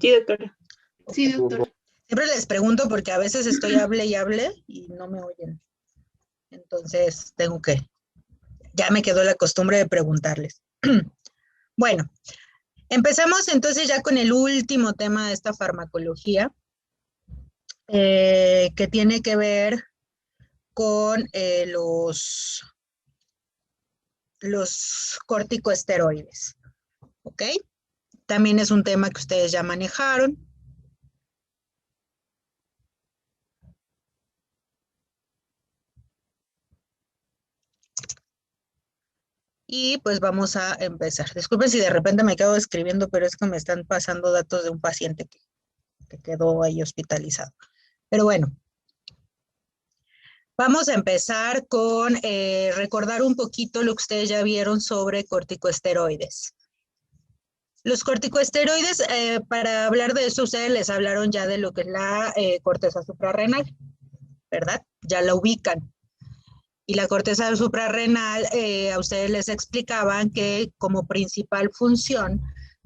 Sí, doctora. Sí, doctora. Siempre les pregunto porque a veces estoy hable y no me oyen. Entonces ya me quedó la costumbre de preguntarles. Bueno, empezamos entonces ya con el último tema de esta farmacología, que tiene que ver con los corticosteroides, ¿ok? También es un tema que ustedes ya manejaron. Y pues vamos a empezar. Disculpen si de repente me quedo escribiendo, pero es que me están pasando datos de un paciente que quedó ahí hospitalizado. Pero bueno, vamos a empezar con recordar un poquito lo que ustedes ya vieron sobre corticosteroides. Los corticosteroides, para hablar de eso, ustedes les hablaron ya de lo que es la corteza suprarrenal, ¿verdad? Ya la ubican. Y la corteza suprarrenal, a ustedes les explicaban que como principal función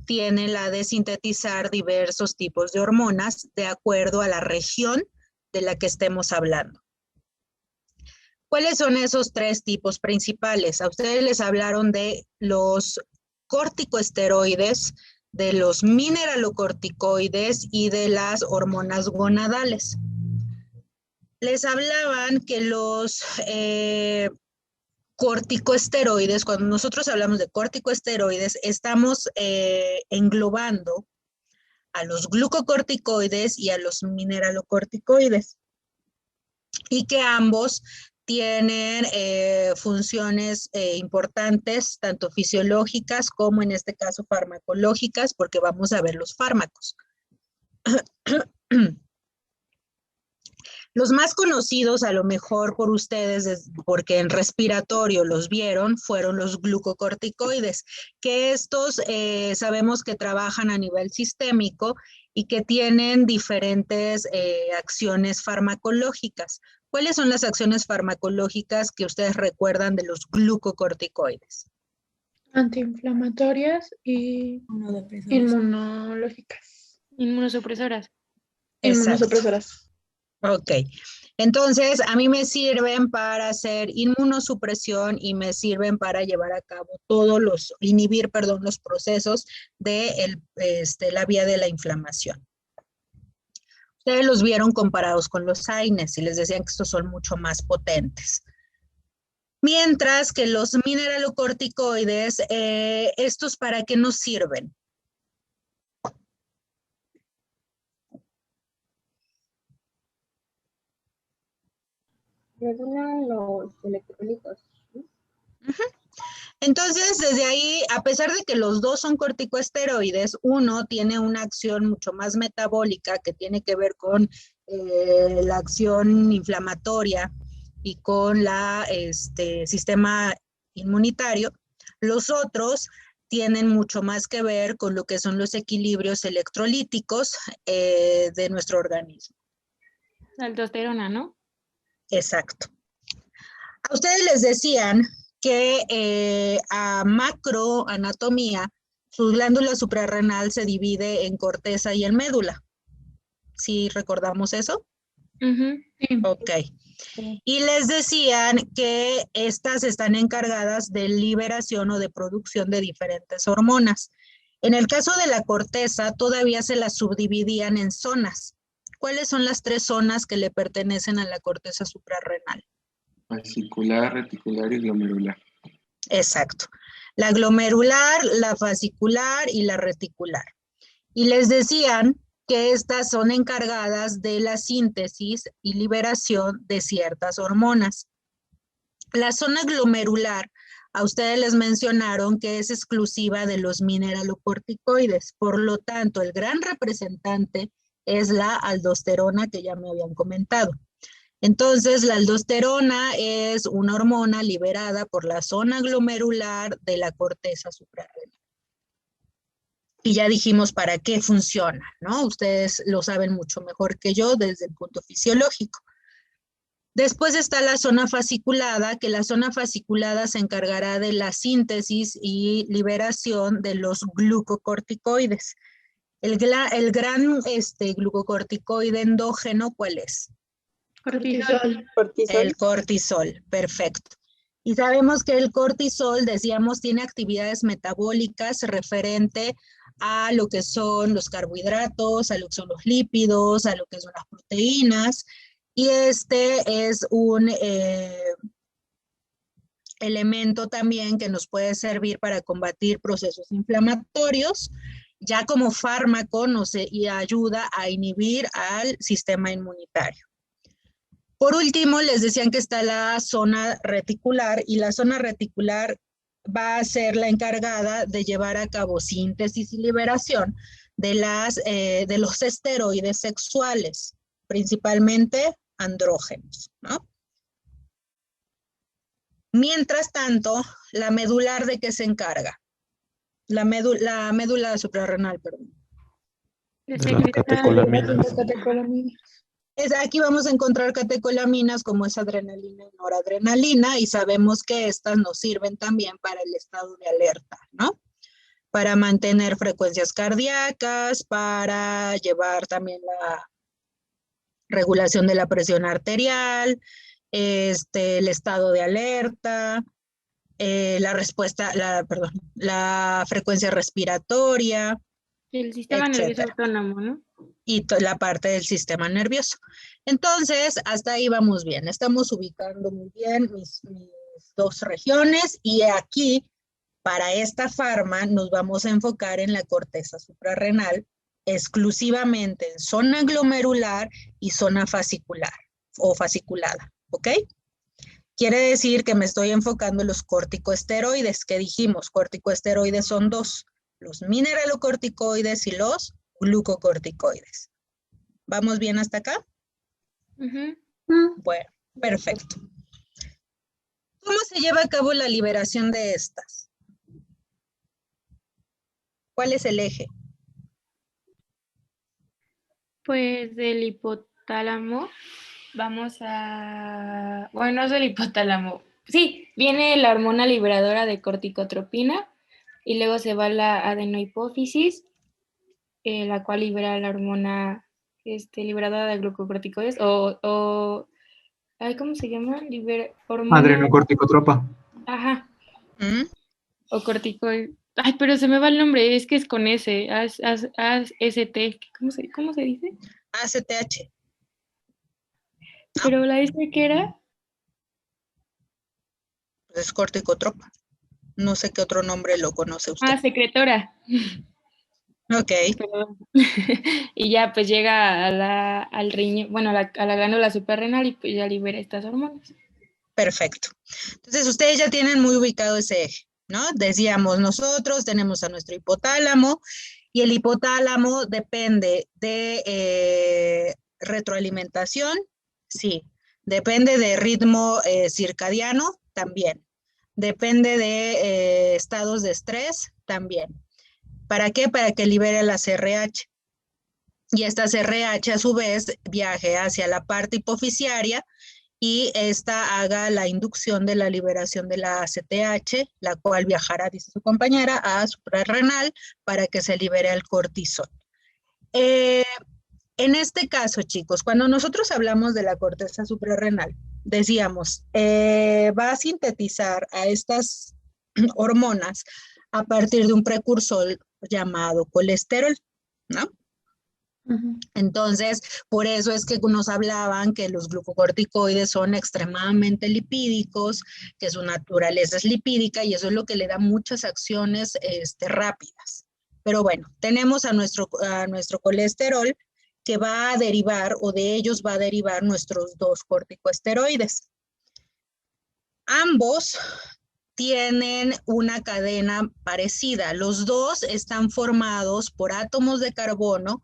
tiene la de sintetizar diversos tipos de hormonas de acuerdo a la región de la que estemos hablando. ¿Cuáles son esos tres tipos principales? A ustedes les hablaron de los corticosteroides, de los mineralocorticoides y de las hormonas gonadales. Les hablaban que los corticosteroides, cuando nosotros hablamos de corticosteroides, estamos englobando a los glucocorticoides y a los mineralocorticoides, y que ambos tienen funciones importantes, tanto fisiológicas como en este caso farmacológicas, porque vamos a ver los fármacos. Los más conocidos, a lo mejor por ustedes, porque en respiratorio los vieron, fueron los glucocorticoides, que estos sabemos que trabajan a nivel sistémico y que tienen diferentes acciones farmacológicas. ¿Cuáles son las acciones farmacológicas que ustedes recuerdan de los glucocorticoides? Antiinflamatorias y inmunológicas. Inmunosupresoras. Inmunosupresoras. Ok, entonces a mí me sirven para hacer inmunosupresión y me sirven para llevar a cabo inhibir los procesos de la vía de la inflamación. Ustedes los vieron comparados con los AINES y les decían que estos son mucho más potentes. Mientras que los mineralocorticoides, ¿estos para qué nos sirven? Regulan los electrolitos. Entonces, desde ahí, a pesar de que los dos son corticosteroides, uno tiene una acción mucho más metabólica que tiene que ver con la acción inflamatoria y con la sistema inmunitario. Los otros tienen mucho más que ver con lo que son los equilibrios electrolíticos de nuestro organismo. La aldosterona, ¿no? Exacto. A ustedes les decían que a macroanatomía, su glándula suprarrenal se divide en corteza y en médula. ¿Sí recordamos eso? Sí. Ok. Y les decían que estas están encargadas de liberación o de producción de diferentes hormonas. En el caso de la corteza, todavía se las subdividían en zonas. ¿Cuáles son las tres zonas que le pertenecen a la corteza suprarrenal? Fascicular, reticular y glomerular. Exacto. La glomerular, la fascicular y la reticular. Y les decían que estas son encargadas de la síntesis y liberación de ciertas hormonas. La zona glomerular, a ustedes les mencionaron que es exclusiva de los mineralocorticoides. Por lo tanto, el gran representante es la aldosterona que ya me habían comentado. Entonces, la aldosterona es una hormona liberada por la zona glomerular de la corteza suprarrenal. Y ya dijimos para qué funciona, ¿no? Ustedes lo saben mucho mejor que yo desde el punto fisiológico. Después está la zona fasciculada, que la zona fasciculada se encargará de la síntesis y liberación de los glucocorticoides. El gran glucocorticoide endógeno, ¿cuál es? Cortisol. El cortisol, perfecto. Y sabemos que el cortisol, decíamos, tiene actividades metabólicas referente a lo que son los carbohidratos, a lo que son los lípidos, a lo que son las proteínas, y este es un elemento también que nos puede servir para combatir procesos inflamatorios, ya como fármaco y ayuda a inhibir al sistema inmunitario. Por último, les decían que está la zona reticular, y la zona reticular va a ser la encargada de llevar a cabo síntesis y liberación de los esteroides sexuales, principalmente andrógenos, ¿no? Mientras tanto, la medular, ¿de qué se encarga? La médula suprarrenal, perdón. De De las catecolaminas. Aquí vamos a encontrar catecolaminas como es adrenalina y noradrenalina, y sabemos que estas nos sirven también para el estado de alerta, ¿no? Para mantener frecuencias cardíacas, para llevar también la regulación de la presión arterial, el estado de alerta, la frecuencia respiratoria. El sistema nervioso autónomo, ¿no? Y la parte del sistema nervioso. Entonces, hasta ahí vamos bien. Estamos ubicando muy bien mis dos regiones, y aquí, para esta farma, nos vamos a enfocar en la corteza suprarrenal, exclusivamente en zona glomerular y zona fascicular o fasciculada, ¿ok? Quiere decir que me estoy enfocando en los corticosteroides, que dijimos, corticosteroides son dos, los mineralocorticoides y los glucocorticoides. ¿Vamos bien hasta acá? Bueno, perfecto. ¿Cómo se lleva a cabo la liberación de estas? ¿Cuál es el eje? Pues del hipotálamo vamos a... Bueno, no es del hipotálamo. Sí, viene la hormona liberadora de corticotropina, y luego se va la adenohipófisis, la cual libera la hormona liberadora de glucocorticoides, ¿cómo se llama? Hormona... Adrenocorticotropa. Ajá. O corticoide. Ay, pero se me va el nombre, es que es con S, AST, ¿cómo se dice? ACTH. Pero la S, ¿qué era? Es corticotropa. No sé qué otro nombre lo conoce usted. Secretora. Ok. Y ya pues llega al riñón, bueno, a la glándula suprarrenal, y pues ya libera estas hormonas. Perfecto. Entonces ustedes ya tienen muy ubicado ese eje, ¿no? Decíamos, nosotros tenemos a nuestro hipotálamo, y el hipotálamo depende de retroalimentación, sí. Depende de ritmo circadiano, también. Depende de estados de estrés, también. ¿Para qué? Para que libere la CRH. Y esta CRH a su vez viaje hacia la parte hipofisiaria, y esta haga la inducción de la liberación de la ACTH, la cual viajará, dice su compañera, a suprarrenal para que se libere el cortisol. En este caso, chicos, cuando nosotros hablamos de la corteza suprarrenal, decíamos, va a sintetizar a estas hormonas a partir de un precursor llamado colesterol, ¿no? Entonces, por eso es que nos hablaban que los glucocorticoides son extremadamente lipídicos, que su naturaleza es lipídica, y eso es lo que le da muchas acciones rápidas. Pero bueno, tenemos a nuestro colesterol, que va a derivar, o de ellos va a derivar nuestros dos corticosteroides. Ambos tienen una cadena parecida. Los dos están formados por átomos de carbono,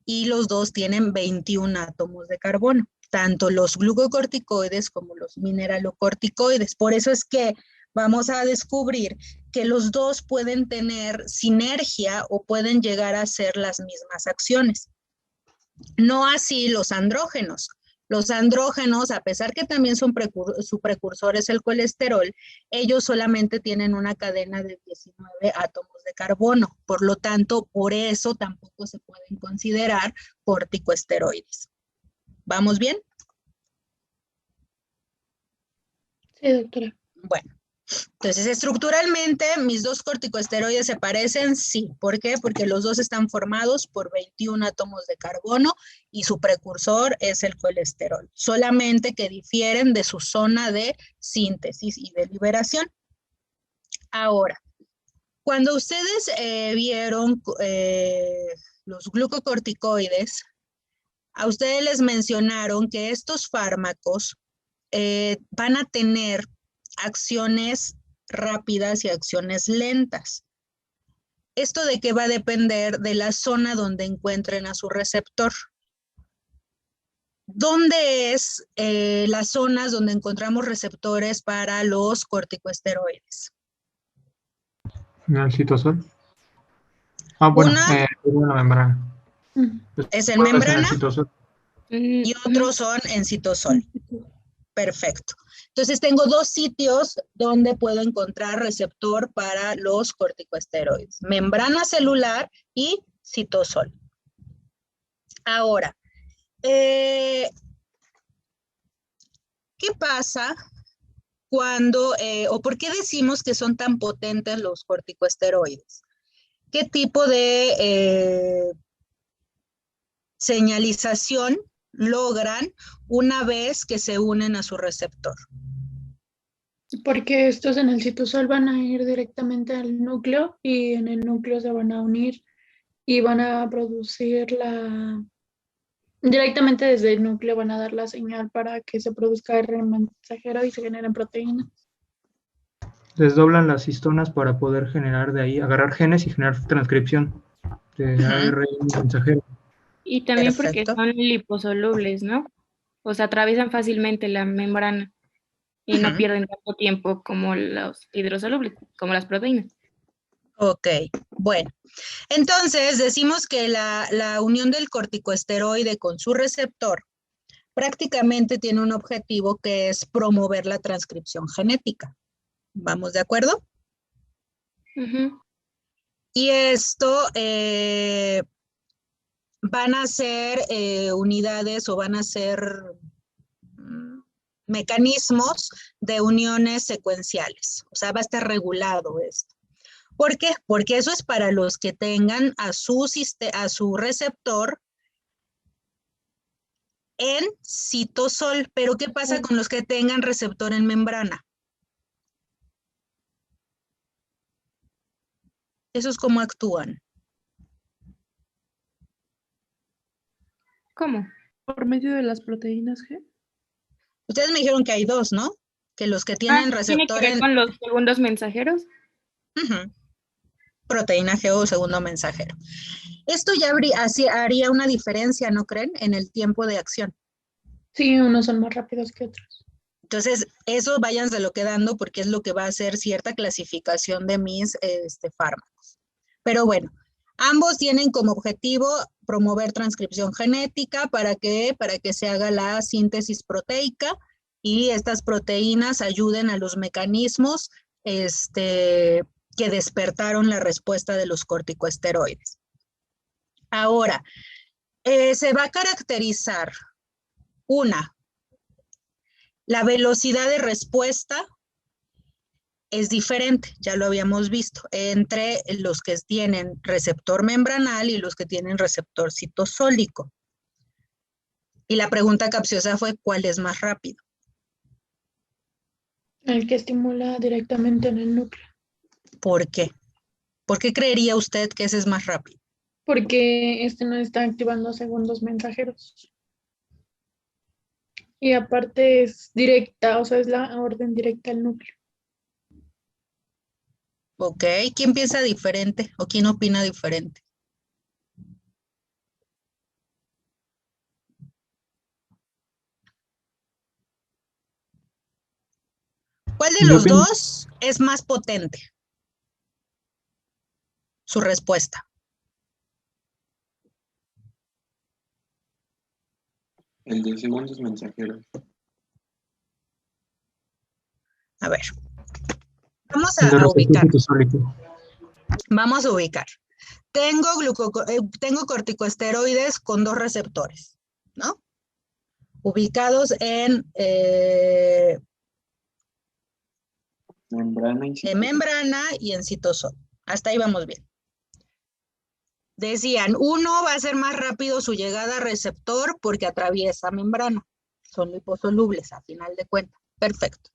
y los dos tienen 21 átomos de carbono, tanto los glucocorticoides como los mineralocorticoides. Por eso es que vamos a descubrir que los dos pueden tener sinergia o pueden llegar a ser las mismas acciones. No así los andrógenos. Los andrógenos, a pesar que también su precursor es el colesterol, ellos solamente tienen una cadena de 19 átomos de carbono. Por lo tanto, por eso tampoco se pueden considerar corticosteroides. ¿Vamos bien? Sí, doctora. Bueno, entonces estructuralmente mis dos corticosteroides se parecen, sí. ¿Por qué? Porque los dos están formados por 21 átomos de carbono y su precursor es el colesterol, solamente que difieren de su zona de síntesis y de liberación. Ahora, cuando ustedes vieron los glucocorticoides, a ustedes les mencionaron que estos fármacos van a tener acciones rápidas y acciones lentas. ¿Esto de qué va a depender? De la zona donde encuentren a su receptor. ¿Dónde es las zonas donde encontramos receptores para los corticosteroides? ¿En el citosol? Ah, bueno, Una en la membrana. es en Uno es en membrana el citosol. y otros son en citosol. Perfecto. Entonces tengo dos sitios donde puedo encontrar receptor para los corticosteroides. Membrana celular y citosol. Ahora, ¿qué pasa cuando, o por qué decimos que son tan potentes los corticosteroides? ¿Qué tipo de señalización logran una vez que se unen a su receptor? Porque estos en el citosol van a ir directamente al núcleo y en el núcleo se van a unir y van a producir directamente desde el núcleo van a dar la señal para que se produzca RNA mensajero y se generen proteínas. Desdoblan las histonas para poder generar de ahí, agarrar genes y generar transcripción de ARN mensajero. Y también porque Perfecto. son liposolubles, ¿no? O sea, atraviesan fácilmente la membrana y no pierden tanto tiempo como los hidrosolubles, como las proteínas. Ok, bueno. Entonces decimos que la unión del corticosteroide con su receptor prácticamente tiene un objetivo que es promover la transcripción genética. ¿Vamos de acuerdo? Y esto van a ser unidades o van a ser mecanismos de uniones secuenciales. O sea, va a estar regulado esto. ¿Por qué? Porque eso es para los que tengan a su receptor en citosol. Pero ¿qué pasa con los que tengan receptor en membrana? ¿Esos cómo actúan? ¿Cómo? Por medio de las proteínas G. Ustedes me dijeron que hay dos, ¿no? Que los que Ah, tienen ¿tiene que receptor ver en con los segundos mensajeros? proteína G o segundo mensajero. Esto ya haría una diferencia, ¿no creen? En el tiempo de acción. Sí, unos son más rápidos que otros. Entonces, eso váyanselo quedando porque es lo que va a hacer cierta clasificación de mis fármacos. Pero bueno, ambos tienen como objetivo promover transcripción genética para que se haga la síntesis proteica y estas proteínas ayuden a los mecanismos que despertaron la respuesta de los corticosteroides. Ahora, se va a caracterizar la velocidad de respuesta es diferente, ya lo habíamos visto, entre los que tienen receptor membranal y los que tienen receptor citosólico. Y la pregunta capciosa fue, ¿cuál es más rápido? El que estimula directamente en el núcleo. ¿Por qué? ¿Por qué creería usted que ese es más rápido? Porque este no está activando segundos mensajeros. Y aparte es directa, o sea, es la orden directa al núcleo. ¿Ok? ¿Quién piensa diferente o quién opina diferente? ¿Cuál de los dos es más potente? Su respuesta. El de segundos mensajeros. A ver. Vamos El de a ubicar. receptor citosólico. Vamos a ubicar. Tengo corticosteroides con 2 receptores, ¿no? Ubicados en Membrana y en citosol. membrana y en citosol. Hasta ahí vamos bien. Decían, uno va a ser más rápido su llegada a receptor porque atraviesa membrana. Son liposolubles a final de cuentas. Perfecto.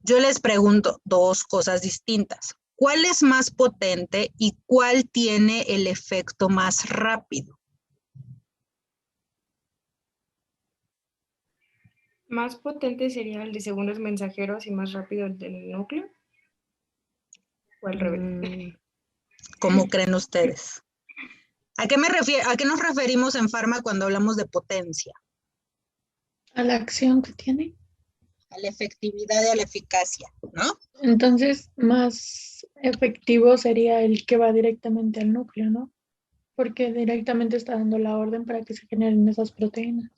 Yo les pregunto 2 cosas distintas. ¿Cuál es más potente y cuál tiene el efecto más rápido? Más potente sería el de segundos mensajeros y más rápido el del núcleo. O al revés. ¿Cómo creen ustedes? ¿A qué nos referimos en Pharma cuando hablamos de potencia? A la acción que tiene. A la efectividad y a la eficacia, ¿no? Entonces, más efectivo sería el que va directamente al núcleo, ¿no? Porque directamente está dando la orden para que se generen esas proteínas.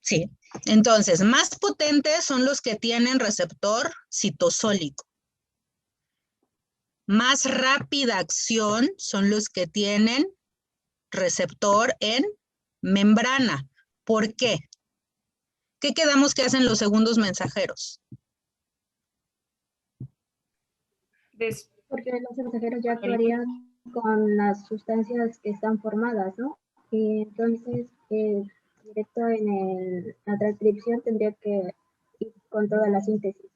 Sí. Entonces, más potentes son los que tienen receptor citosólico. Más rápida acción son los que tienen receptor en membrana. ¿Por qué? ¿Qué quedamos que hacen los segundos mensajeros? Porque los mensajeros ya actuarían con las sustancias que están formadas, ¿no? Y entonces, directo en la transcripción tendría que ir con toda la síntesis.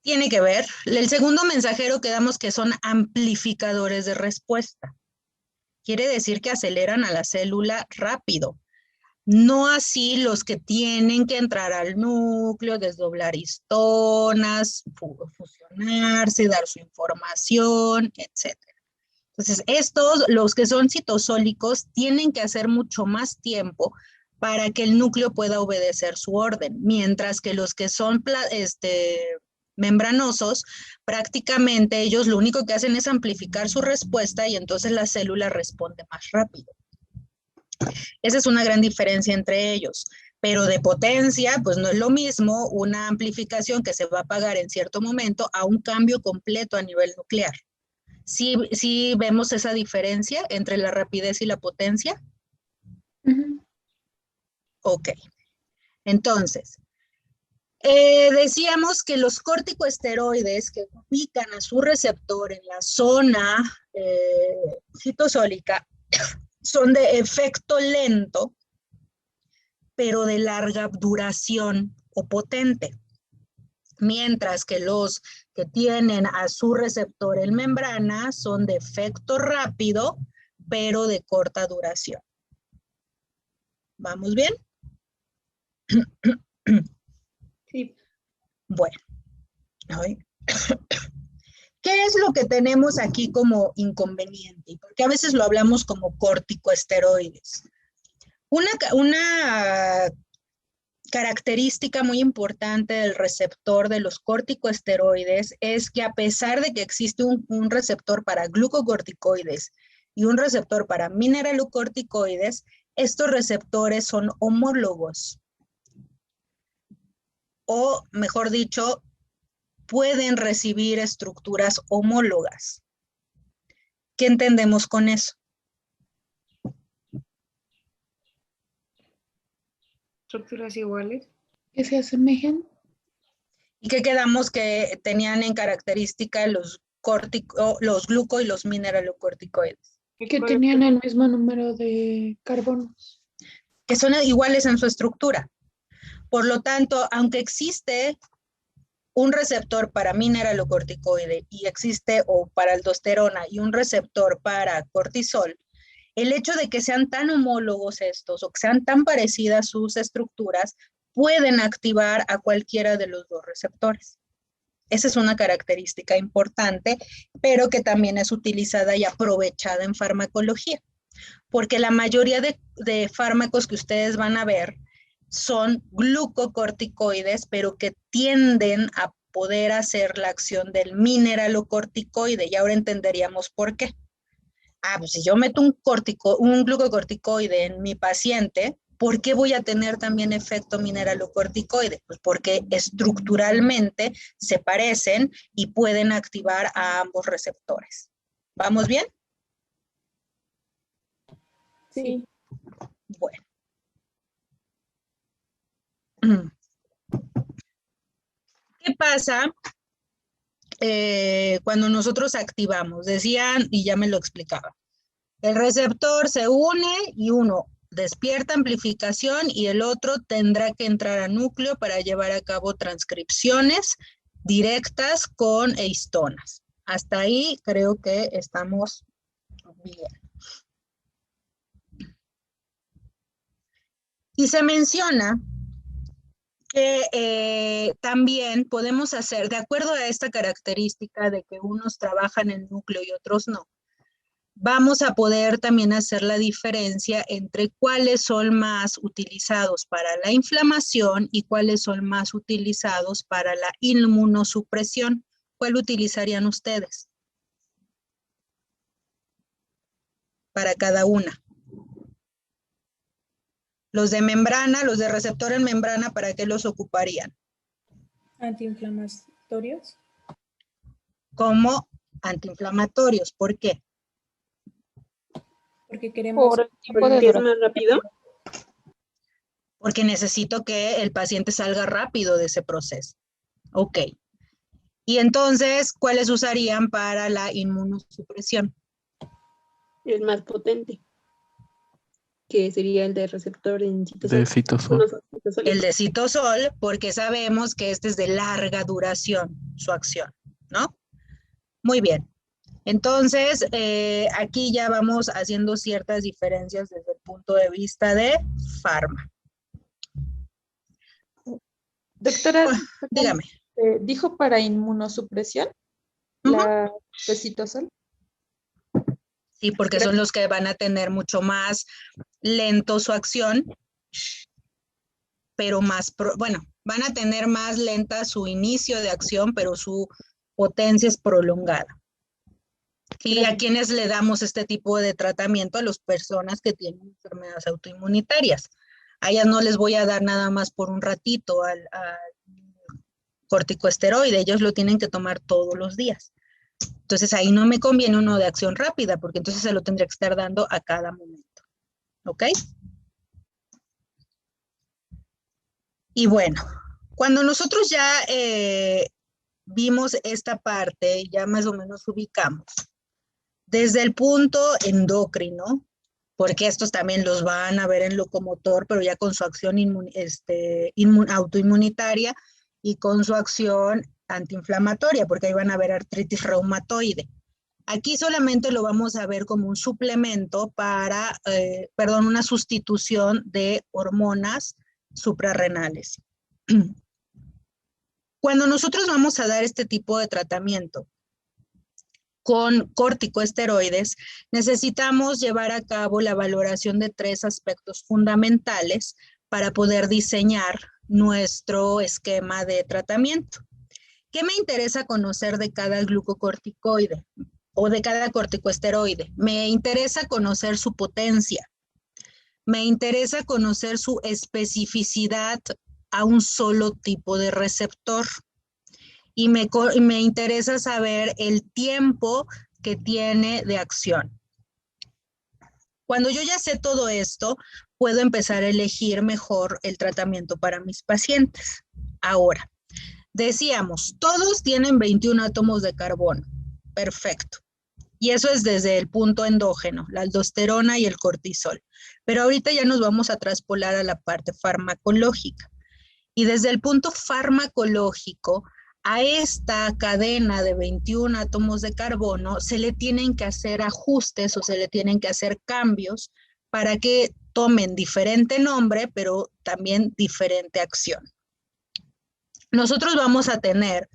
Tiene que ver. El segundo mensajero quedamos que son amplificadores de respuesta. Quiere decir que aceleran a la célula rápido. No así los que tienen que entrar al núcleo, desdoblar histonas, fusionarse, dar su información, etc. Entonces, los que son citosólicos, tienen que hacer mucho más tiempo para que el núcleo pueda obedecer su orden, mientras que los que son membranosos, prácticamente ellos lo único que hacen es amplificar su respuesta y entonces la célula responde más rápido. Esa es una gran diferencia entre ellos, pero de potencia, pues no es lo mismo una amplificación que se va a apagar en cierto momento a un cambio completo a nivel nuclear. ¿Sí vemos esa diferencia entre la rapidez y la potencia? Ok. Entonces, decíamos que los corticosteroides que ubican a su receptor en la zona citosólica son de efecto lento, pero de larga duración o potente. Mientras que los que tienen a su receptor en membrana son de efecto rápido, pero de corta duración. ¿Vamos bien? Sí. Bueno. ¿Qué es lo que tenemos aquí como inconveniente? Porque a veces lo hablamos como corticosteroides. Una característica muy importante del receptor de los corticosteroides es que a pesar de que existe un receptor para glucocorticoides y un receptor para mineralocorticoides, estos receptores son homólogos. O, mejor dicho, pueden recibir estructuras homólogas. ¿Qué entendemos con eso? Estructuras iguales. Que se asemejen. ¿Y qué quedamos que tenían en característica los gluco y los mineralocorticoides? Que tenían el mismo número de carbonos. Que son iguales en su estructura. Por lo tanto, aunque existe un receptor para mineralocorticoide y existe o para aldosterona y un receptor para cortisol, el hecho de que sean tan homólogos estos o que sean tan parecidas sus estructuras pueden activar a cualquiera de los 2 receptores. Esa es una característica importante, pero que también es utilizada y aprovechada en farmacología, porque la mayoría de fármacos que ustedes van a ver son glucocorticoides, pero que tienden a poder hacer la acción del mineralocorticoide, y ahora entenderíamos por qué. Pues si yo meto un glucocorticoide en mi paciente, ¿por qué voy a tener también efecto mineralocorticoide? Pues porque estructuralmente se parecen y pueden activar a ambos receptores. ¿Vamos bien? Sí. Bueno. ¿Qué pasa cuando nosotros activamos? Decían, y ya me lo explicaba, el receptor se une y uno despierta amplificación y el otro tendrá que entrar a núcleo para llevar a cabo transcripciones directas con histonas. Hasta ahí creo que estamos bien. Y se menciona que también podemos hacer, de acuerdo a esta característica de que unos trabajan en núcleo y otros no, vamos a poder también hacer la diferencia entre cuáles son más utilizados para la inflamación y cuáles son más utilizados para la inmunosupresión. ¿Cuál utilizarían ustedes? Para cada una. Los de membrana, los de receptor en membrana, ¿para qué los ocuparían? Antiinflamatorios. Como antiinflamatorios. ¿Por qué? Porque queremos por el tiempo de duración más rápido. Porque necesito que el paciente salga rápido de ese proceso. Ok. Y entonces, ¿cuáles usarían para la inmunosupresión? El más potente, que sería el de receptor en citosol. De citosol. El de citosol, porque sabemos que este es de larga duración, su acción, ¿no? Muy bien. Entonces, aquí ya vamos haciendo ciertas diferencias desde el punto de vista de farma. Doctora, Dígame. ¿dijo para inmunosupresión la de citosol? Sí, porque son los que van a tener mucho más lento su acción, pero más, bueno, van a tener más lenta su inicio de acción, pero su potencia es prolongada. ¿Y a quienes le damos este tipo de tratamiento? A las personas que tienen enfermedades autoinmunitarias. A ellas no les voy a dar nada más por un ratito al corticosteroide, ellos lo tienen que tomar todos los días. Entonces ahí no me conviene uno de acción rápida, porque entonces se lo tendría que estar dando a cada momento. ¿Ok? Y bueno, cuando nosotros ya vimos esta parte, ya más o menos ubicamos, desde el punto endocrino, porque estos también los van a ver en locomotor, pero ya con su acción autoinmunitaria y con su acción antiinflamatoria, porque ahí van a ver artritis reumatoide. Aquí solamente lo vamos a ver como un suplemento para, una sustitución de hormonas suprarrenales. Cuando nosotros vamos a dar este tipo de tratamiento con corticosteroides, necesitamos llevar a cabo la valoración de 3 aspectos fundamentales para poder diseñar nuestro esquema de tratamiento. ¿Qué me interesa conocer de cada glucocorticoide o de cada corticosteroide? Me interesa conocer su potencia. Me interesa conocer su especificidad a un solo tipo de receptor. Y me interesa saber el tiempo que tiene de acción. Cuando yo ya sé todo esto, puedo empezar a elegir mejor el tratamiento para mis pacientes. Ahora, decíamos, todos tienen 21 átomos de carbono. Perfecto. Y eso es desde el punto endógeno, la aldosterona y el cortisol. Pero ahorita ya nos vamos a traspolar a la parte farmacológica. Y desde el punto farmacológico, a esta cadena de 21 átomos de carbono se le tienen que hacer ajustes o se le tienen que hacer cambios para que tomen diferente nombre, pero también diferente acción. Nosotros vamos a tener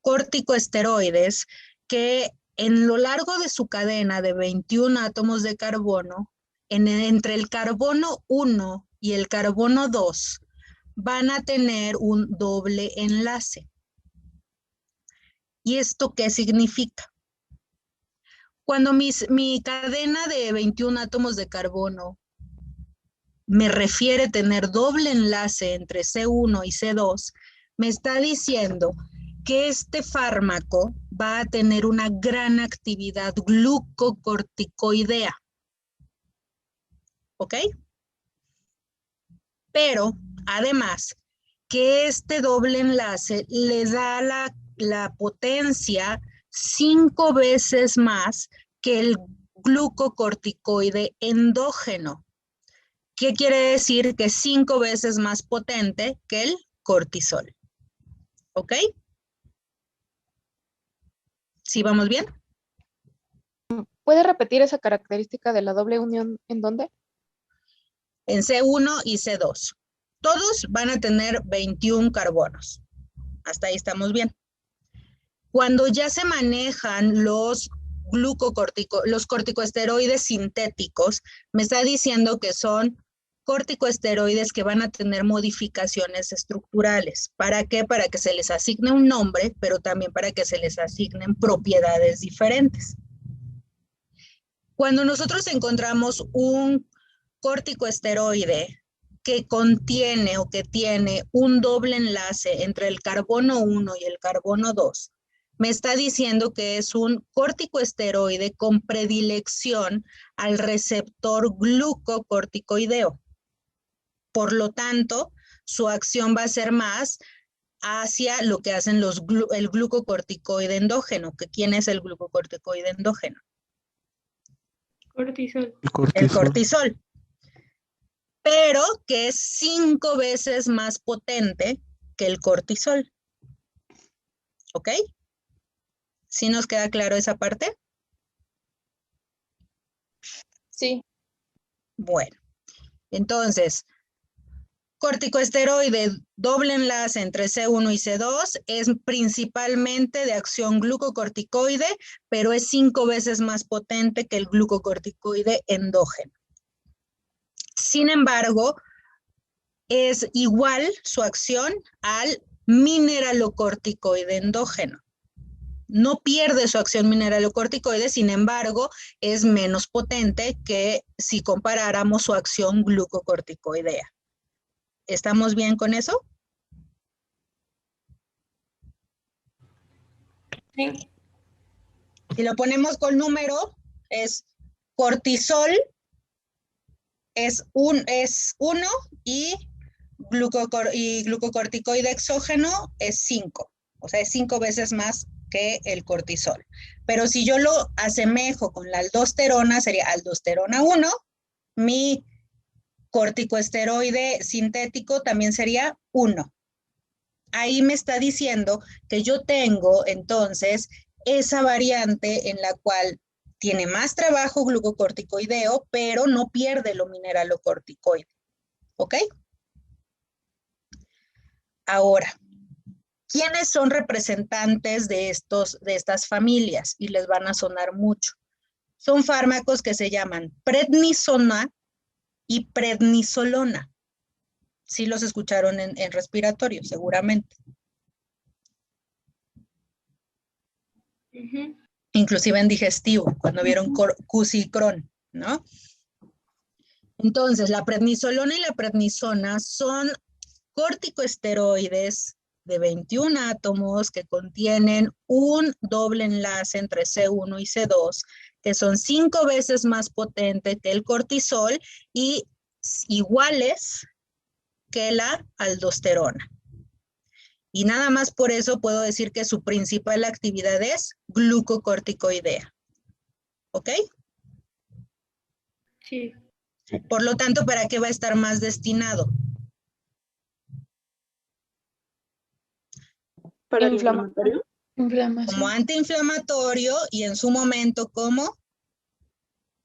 corticosteroides que en lo largo de su cadena de 21 átomos de carbono, entre el carbono 1 y el carbono 2, van a tener un doble enlace. ¿Y esto qué significa? Cuando mi cadena de 21 átomos de carbono me refiere tener doble enlace entre C1 y C2, me está diciendo que este fármaco va a tener una gran actividad glucocorticoidea. ¿Ok? Pero, además, que este doble enlace le da la potencia 5 veces más que el glucocorticoide endógeno. ¿Qué quiere decir? Que 5 veces más potente que el cortisol. ¿Ok? ¿Sí vamos bien? ¿Puede repetir esa característica de la doble unión en dónde? En C1 y C2. Todos van a tener 21 carbonos. Hasta ahí estamos bien. Cuando ya se manejan los corticosteroides sintéticos, me está diciendo que son corticosteroides que van a tener modificaciones estructurales. ¿Para qué? Para que se les asigne un nombre, pero también para que se les asignen propiedades diferentes. Cuando nosotros encontramos un corticosteroide que contiene o que tiene un doble enlace entre el carbono 1 y el carbono 2, me está diciendo que es un corticosteroide con predilección al receptor glucocorticoideo. Por lo tanto, su acción va a ser más hacia lo que hacen el glucocorticoide endógeno. ¿Quién es el glucocorticoide endógeno? Cortisol. El cortisol. Pero que es 5 veces más potente que el cortisol. ¿Ok? ¿Sí nos queda claro esa parte? Sí. Bueno, entonces, corticosteroide doble enlace entre C1 y C2 es principalmente de acción glucocorticoide, pero es 5 veces más potente que el glucocorticoide endógeno. Sin embargo, es igual su acción al mineralocorticoide endógeno. No pierde su acción mineralocorticoide, sin embargo, es menos potente que si comparáramos su acción glucocorticoidea. ¿Estamos bien con eso? Sí. Si lo ponemos con número, es cortisol es 1 y glucocorticoide exógeno es 5. O sea, es 5 veces más que el cortisol. Pero si yo lo asemejo con la aldosterona, sería aldosterona 1. Mi corticosteroide sintético también sería 1. Ahí me está diciendo que yo tengo entonces esa variante en la cual tiene más trabajo glucocorticoideo, pero no pierde lo mineralocorticoide. ¿Ok? Ahora, ¿quiénes son representantes de estas familias? Y les van a sonar mucho. Son fármacos que se llaman prednisona y prednisolona. Sí los escucharon en respiratorio, seguramente. Inclusive en digestivo, cuando vieron Cusicron, ¿no? Entonces, la prednisolona y la prednisona son corticosteroides de 21 átomos que contienen un doble enlace entre C1 y C2, que son 5 veces más potente que el cortisol y iguales que la aldosterona. Y nada más por eso puedo decir que su principal actividad es glucocorticoidea. ¿Ok? Sí. Por lo tanto, ¿para qué va a estar más destinado? Para el Inflamatorio. inflamatorio. Como antiinflamatorio y en su momento como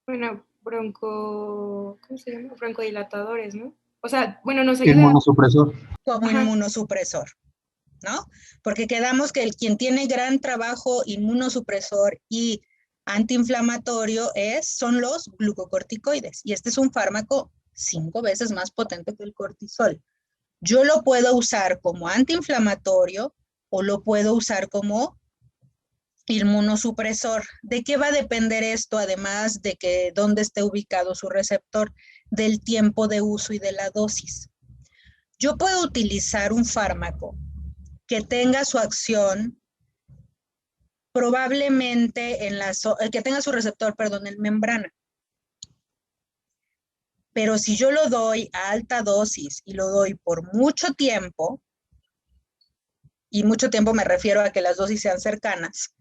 Bueno, ¿cómo se llama? Broncodilatadores, ¿no? O sea, bueno, nos ayuda. Inmunosupresor. como Ajá. inmunosupresor, ¿no? Porque quedamos que quien tiene gran trabajo inmunosupresor y antiinflamatorio son los glucocorticoides. Y este es un fármaco 5 veces más potente que el cortisol. Yo lo puedo usar como antiinflamatorio o lo puedo usar como inmunosupresor. ¿De qué va a depender esto, además de que dónde esté ubicado su receptor? Del tiempo de uso y de la dosis. Yo puedo utilizar un fármaco que tenga su acción probablemente que tenga su receptor, perdón, en membrana. Pero si yo lo doy a alta dosis y lo doy por mucho tiempo, y mucho tiempo me refiero a que las dosis sean cercanas,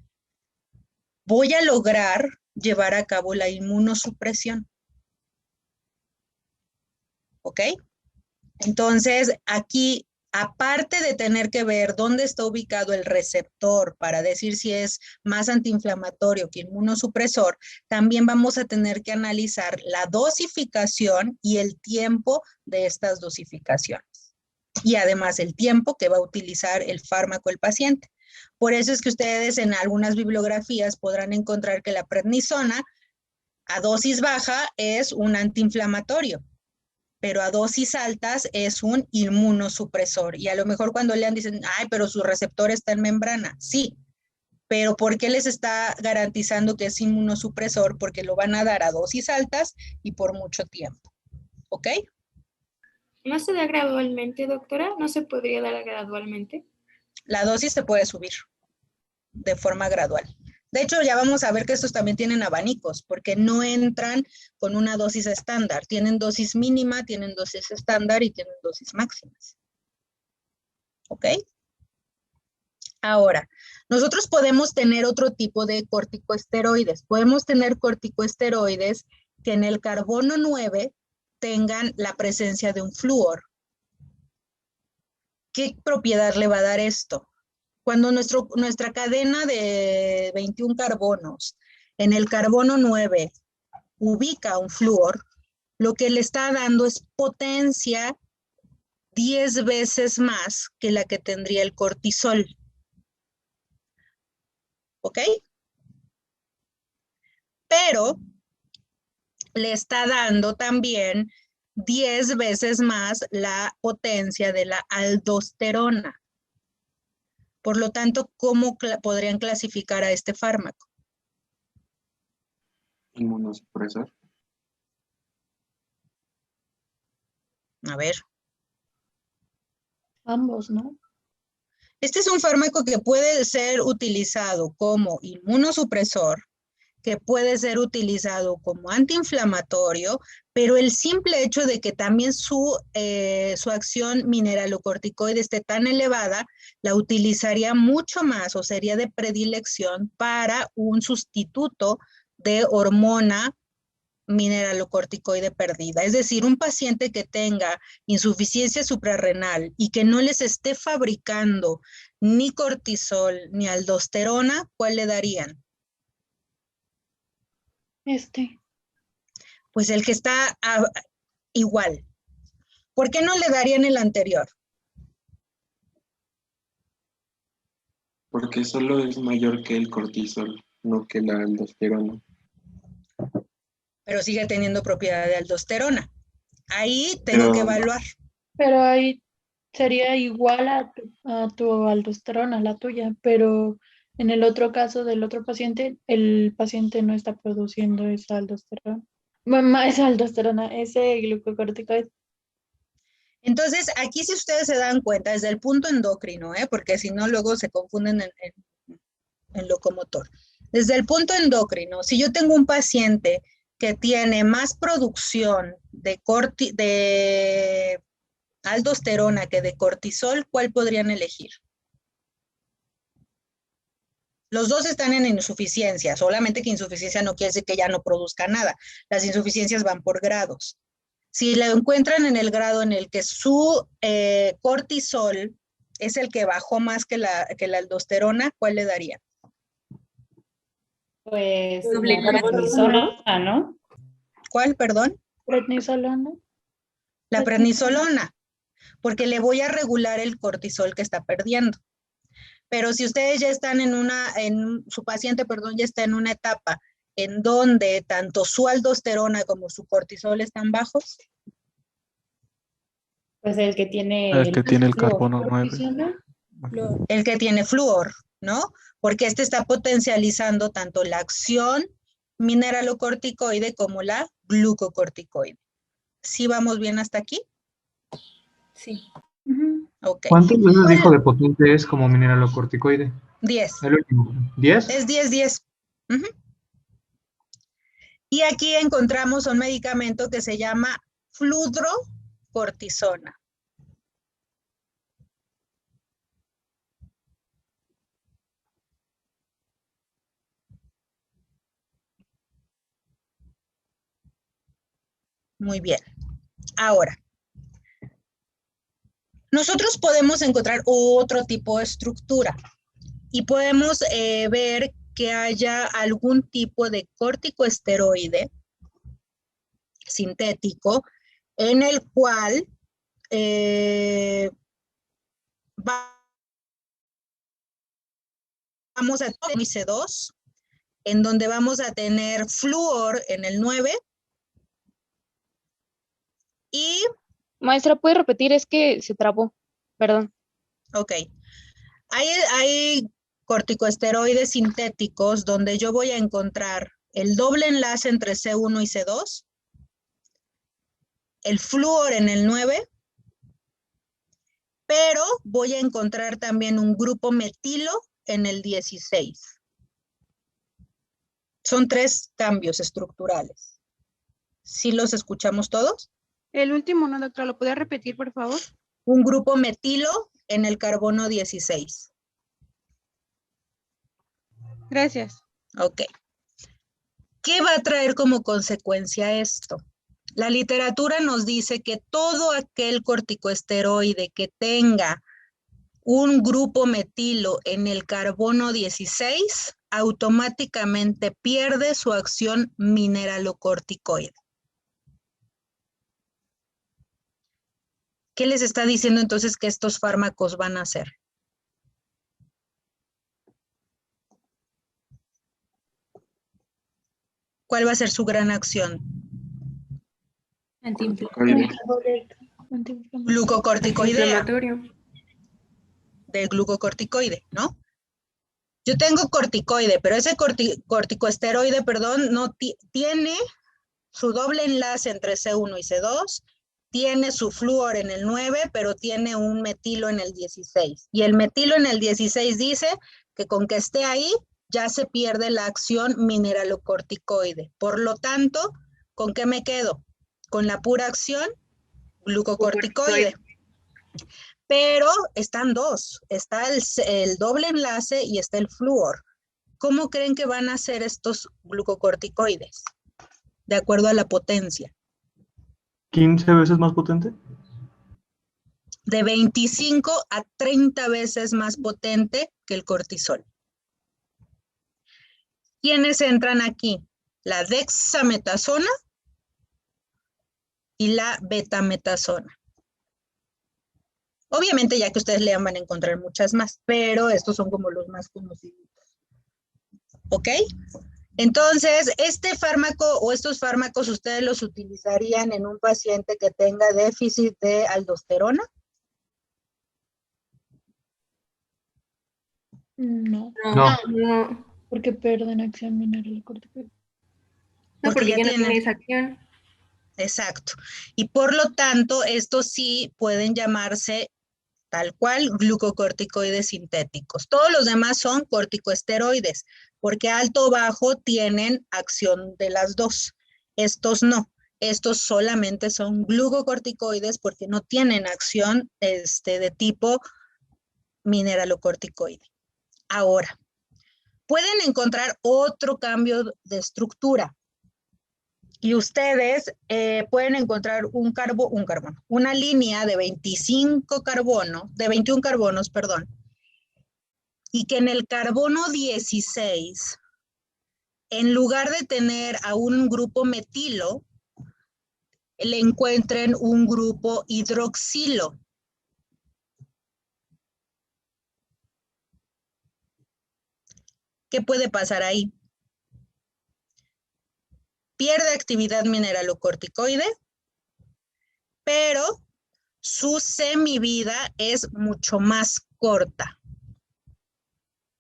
voy a lograr llevar a cabo la inmunosupresión. ¿Ok? Entonces, aquí, aparte de tener que ver dónde está ubicado el receptor para decir si es más antiinflamatorio que inmunosupresor, también vamos a tener que analizar la dosificación y el tiempo de estas dosificaciones. Y además el tiempo que va a utilizar el fármaco el paciente. Por eso es que ustedes en algunas bibliografías podrán encontrar que la prednisona a dosis baja es un antiinflamatorio, pero a dosis altas es un inmunosupresor. Y a lo mejor cuando lean dicen, ay, pero su receptor está en membrana. Sí, pero ¿por qué les está garantizando que es inmunosupresor? Porque lo van a dar a dosis altas y por mucho tiempo. ¿Ok? ¿No se da gradualmente, doctora? ¿No se podría dar gradualmente? La dosis se puede subir de forma gradual. De hecho, ya vamos a ver que estos también tienen abanicos, porque no entran con una dosis estándar. Tienen dosis mínima, tienen dosis estándar y tienen dosis máximas. ¿Ok? Ahora, nosotros podemos tener otro tipo de corticosteroides. Podemos tener corticosteroides que en el carbono 9 tengan la presencia de un flúor. ¿Qué propiedad le va a dar esto? Cuando nuestra cadena de 21 carbonos en el carbono 9 ubica un flúor, lo que le está dando es potencia 10 veces más que la que tendría el cortisol. ¿Ok? Pero le está dando también 10 veces más la potencia de la aldosterona. Por lo tanto, ¿cómo podrían clasificar a este fármaco? Inmunosupresor. A ver. Ambos, ¿no? Este es un fármaco que puede ser utilizado como inmunosupresor, que puede ser utilizado como antiinflamatorio, pero el simple hecho de que también su acción mineralocorticoide esté tan elevada, la utilizaría mucho más o sería de predilección para un sustituto de hormona mineralocorticoide perdida. Es decir, un paciente que tenga insuficiencia suprarrenal y que no les esté fabricando ni cortisol ni aldosterona, ¿cuál le darían? Pues el que está igual. ¿Por qué no le darían el anterior? Porque solo es mayor que el cortisol, no que la aldosterona. Pero sigue teniendo propiedad de aldosterona. Ahí tengo que evaluar. Pero ahí sería igual a tu aldosterona, la tuya, pero en el otro caso del otro paciente, el paciente no está produciendo esa aldosterona. Esa aldosterona, ese glucocorticoide. Entonces, aquí si ustedes se dan cuenta, desde el punto endocrino, porque si no luego se confunden en locomotor. Desde el punto endocrino, si yo tengo un paciente que tiene más producción de aldosterona que de cortisol, ¿cuál podrían elegir? Los dos están en insuficiencia, solamente que insuficiencia no quiere decir que ya no produzca nada. Las insuficiencias van por grados. Si lo encuentran en el grado en el que su cortisol es el que bajó más que la aldosterona, ¿cuál le daría? Pues la prednisona, ¿no? ¿Cuál, perdón? Prednisolona. La prednisolona, porque le voy a regular el cortisol que está perdiendo. Pero si ustedes ya están su paciente, perdón, ya está en una etapa en donde tanto su aldosterona como su cortisol están bajos. Pues el que tiene el carbono 9. El que tiene flúor, ¿no? porque este está potencializando tanto la acción mineralocorticoide como la glucocorticoide. ¿Sí vamos bien hasta aquí? Sí. Ok. ¿Cuántas veces dijo de potente es como mineralocorticoide? 10. El último. ¿10? Es 10-10. Y aquí encontramos un medicamento que se llama fludrocortisona. Muy bien. Ahora, nosotros podemos encontrar otro tipo de estructura y podemos ver que haya algún tipo de corticoesteroide sintético en el cual vamos a tener C2, en donde vamos a tener flúor en el 9 y... Maestra, ¿puede repetir? Es que se trabó. Perdón. Ok. Hay corticoesteroides sintéticos donde yo voy a encontrar el doble enlace entre C1 y C2, el flúor en el 9, pero voy a encontrar también un grupo metilo en el 16. Son 3 cambios estructurales. ¿Sí los escuchamos todos? El último no, doctora, ¿lo puede repetir, por favor? Un grupo metilo en el carbono 16. Gracias. Ok. ¿Qué va a traer como consecuencia esto? La literatura nos dice que todo aquel corticoesteroide que tenga un grupo metilo en el carbono 16 automáticamente pierde su acción mineralocorticoide. ¿Qué les está diciendo entonces que estos fármacos van a hacer? ¿Cuál va a ser su gran acción? Glucocorticoidea. Del glucocorticoide, ¿no? Yo tengo corticoide, pero ese corticoesteroide, perdón, no tiene su doble enlace entre C1 y C2, tiene su flúor en el 9, pero tiene un metilo en el 16. Y el metilo en el 16 dice que con que esté ahí, ya se pierde la acción mineralocorticoide. Por lo tanto, ¿con qué me quedo? Con la pura acción glucocorticoide. Pero están dos, está el doble enlace y está el flúor. ¿Cómo creen que van a ser estos glucocorticoides? De acuerdo a la potencia. ¿15 veces más potente? De 25 a 30 veces más potente que el cortisol. ¿Quiénes entran aquí? La dexametasona y la betametasona. Obviamente, ya que ustedes lean, van a encontrar muchas más, pero estos son como los más conocidos. ¿Ok? Entonces, este fármaco o estos fármacos, ¿ustedes los utilizarían en un paciente que tenga déficit de aldosterona? No. No. Porque pierden acción mineralocorticoide. No, porque ya no tienen tiene esa acción. Exacto. Y por lo tanto, estos sí pueden llamarse tal cual glucocorticoides sintéticos. Todos los demás son corticoesteroides, porque alto o bajo tienen acción de las dos. Estos no. Estos solamente son glucocorticoides porque no tienen acción de tipo mineralocorticoide. Ahora, pueden encontrar otro cambio de estructura. Y ustedes pueden encontrar una línea de 21 carbonos, perdón, y que en el carbono 16, en lugar de tener a un grupo metilo, le encuentren un grupo hidroxilo. ¿Qué puede pasar ahí? Pierde actividad mineralocorticoide, pero su semivida es mucho más corta.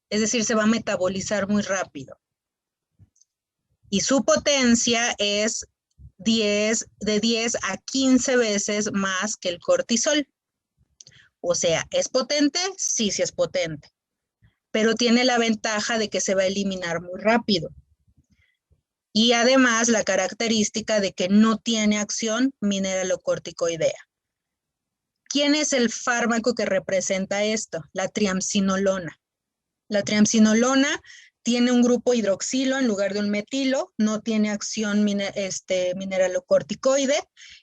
Es decir, se va a metabolizar muy rápido. Y su potencia es de 10 a 15 veces más que el cortisol. O sea, ¿es potente? Sí, sí es potente. Pero tiene la ventaja de que se va a eliminar muy rápido. Y además la característica de que no tiene acción mineralocorticoidea. ¿Quién es el fármaco que representa esto? La triamcinolona. La triamcinolona tiene un grupo hidroxilo en lugar de un metilo, no tiene acción mineralocorticoide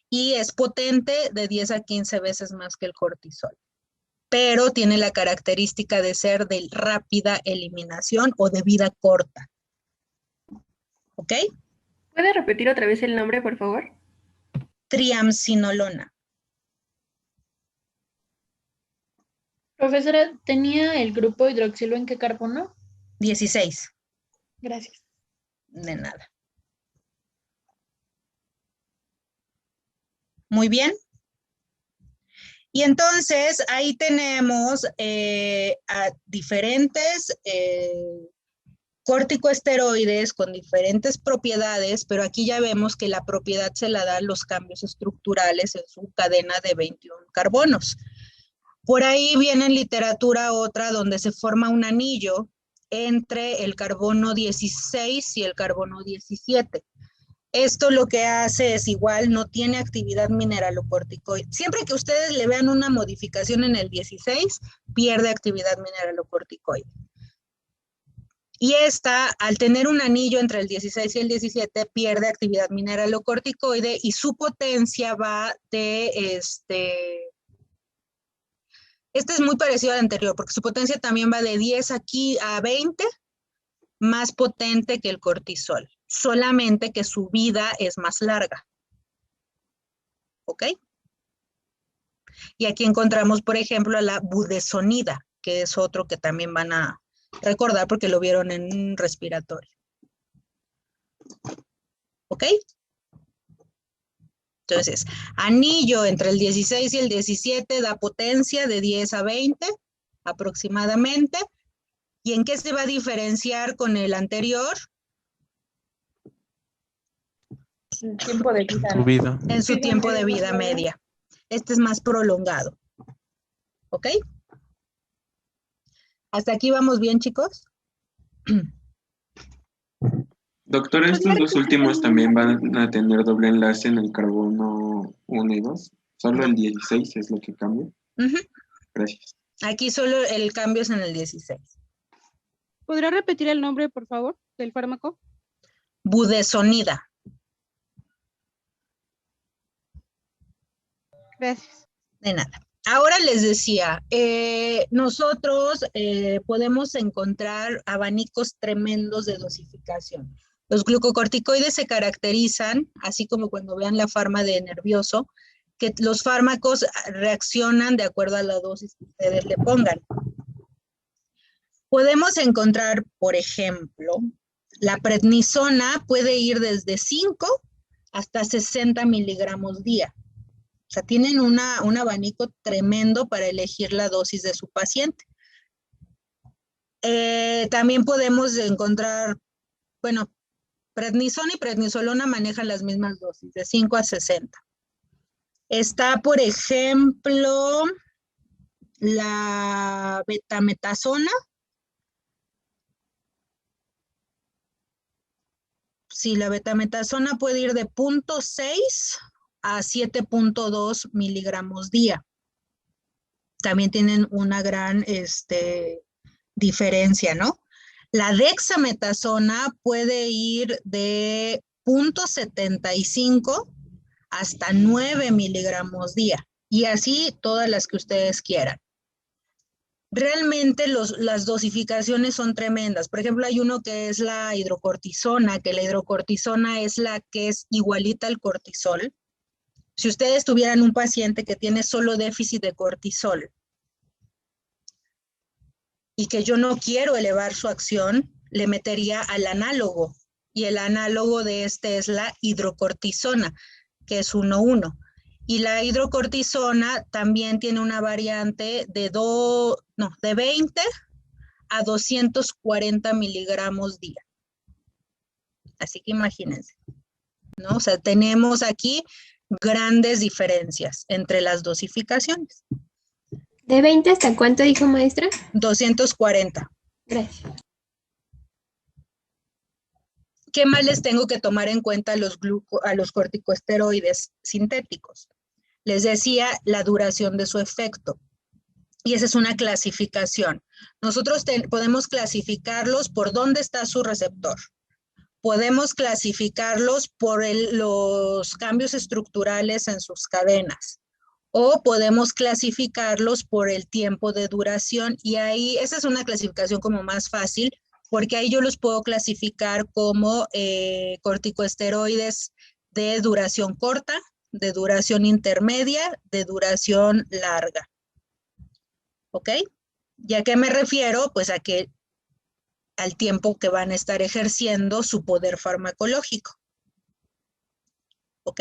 y es potente de 10 a 15 veces más que el cortisol. Pero tiene la característica de ser de rápida eliminación o de vida corta. ¿Ok? ¿Puede repetir otra vez el nombre, por favor? Triamcinolona. Profesora, ¿tenía el grupo hidroxilo en qué carbono? 16. Gracias. De nada. Muy bien. Y entonces ahí tenemos a diferentes corticosteroides con diferentes propiedades, pero aquí ya vemos que la propiedad se la dan los cambios estructurales en su cadena de 21 carbonos. Por ahí viene en literatura otra donde se forma un anillo entre el carbono 16 y el carbono 17. Esto lo que hace es igual, no tiene actividad mineralocorticoide. Siempre que ustedes le vean una modificación en el 16, pierde actividad mineralocorticoide. Y esta, al tener un anillo entre el 16 y el 17, pierde actividad mineralocorticoide y su potencia va de Este es muy parecido al anterior, porque su potencia también va de 10 aquí a 20, más potente que el cortisol, solamente que su vida es más larga. ¿Ok? Y aquí encontramos, por ejemplo, a la budesonida, que es otro que también van a recordar porque lo vieron en un respiratorio. ¿Ok? Entonces, anillo entre el 16 y el 17 da potencia de 10 a 20 aproximadamente. ¿Y en qué se va a diferenciar con el anterior? El tiempo de vida. Tu vida. En su tiempo de vida media. Este es más prolongado. ¿Ok? ¿Hasta aquí vamos bien, chicos? Doctora, estos dos últimos también van a tener doble enlace en el carbono 1 y 2. Solo el 16 es lo que cambia. Gracias. Aquí solo el cambio es en el 16. ¿Podrá repetir el nombre, por favor, del fármaco? Budesonida. Gracias. De nada. Ahora les decía, nosotros podemos encontrar abanicos tremendos de dosificación. Los glucocorticoides se caracterizan, así como cuando vean la farma de nervioso, que los fármacos reaccionan de acuerdo a la dosis que ustedes le pongan. Podemos encontrar, por ejemplo, la prednisona puede ir desde 5 hasta 60 miligramos día. O sea, tienen un abanico tremendo para elegir la dosis de su paciente. También podemos encontrar, bueno, prednisona y prednisolona manejan las mismas dosis, de 5 a 60. Está, por ejemplo, la betametasona. Sí, la betametasona puede ir de 0.6 a 7.2 miligramos día. También tienen una gran diferencia, ¿no? La dexametasona puede ir de 0.75 hasta 9 miligramos día. Y así todas las que ustedes quieran. Realmente las dosificaciones son tremendas. Por ejemplo, hay uno que es la hidrocortisona, que la hidrocortisona es la que es igualita al cortisol. Si ustedes tuvieran un paciente que tiene solo déficit de cortisol y que yo no quiero elevar su acción, le metería al análogo. Y el análogo de este es la hidrocortisona, que es 1,1. Y la hidrocortisona también tiene una variante de 20 a 240 miligramos día. Así que imagínense, ¿no? O sea, tenemos aquí grandes diferencias entre las dosificaciones. ¿De 20 hasta cuánto dijo, maestra? 240. Gracias. ¿Qué más les tengo que tomar en cuenta a los corticosteroides sintéticos? Les decía la duración de su efecto. Y esa es una clasificación. Nosotros podemos clasificarlos por dónde está su receptor. Podemos clasificarlos por los cambios estructurales en sus cadenas. O podemos clasificarlos por el tiempo de duración. Y ahí, esa es una clasificación como más fácil, porque ahí yo los puedo clasificar como corticosteroides de duración corta, de duración intermedia, de duración larga. ¿Ok? ¿Y a qué me refiero? Pues al tiempo que van a estar ejerciendo su poder farmacológico. ¿Ok?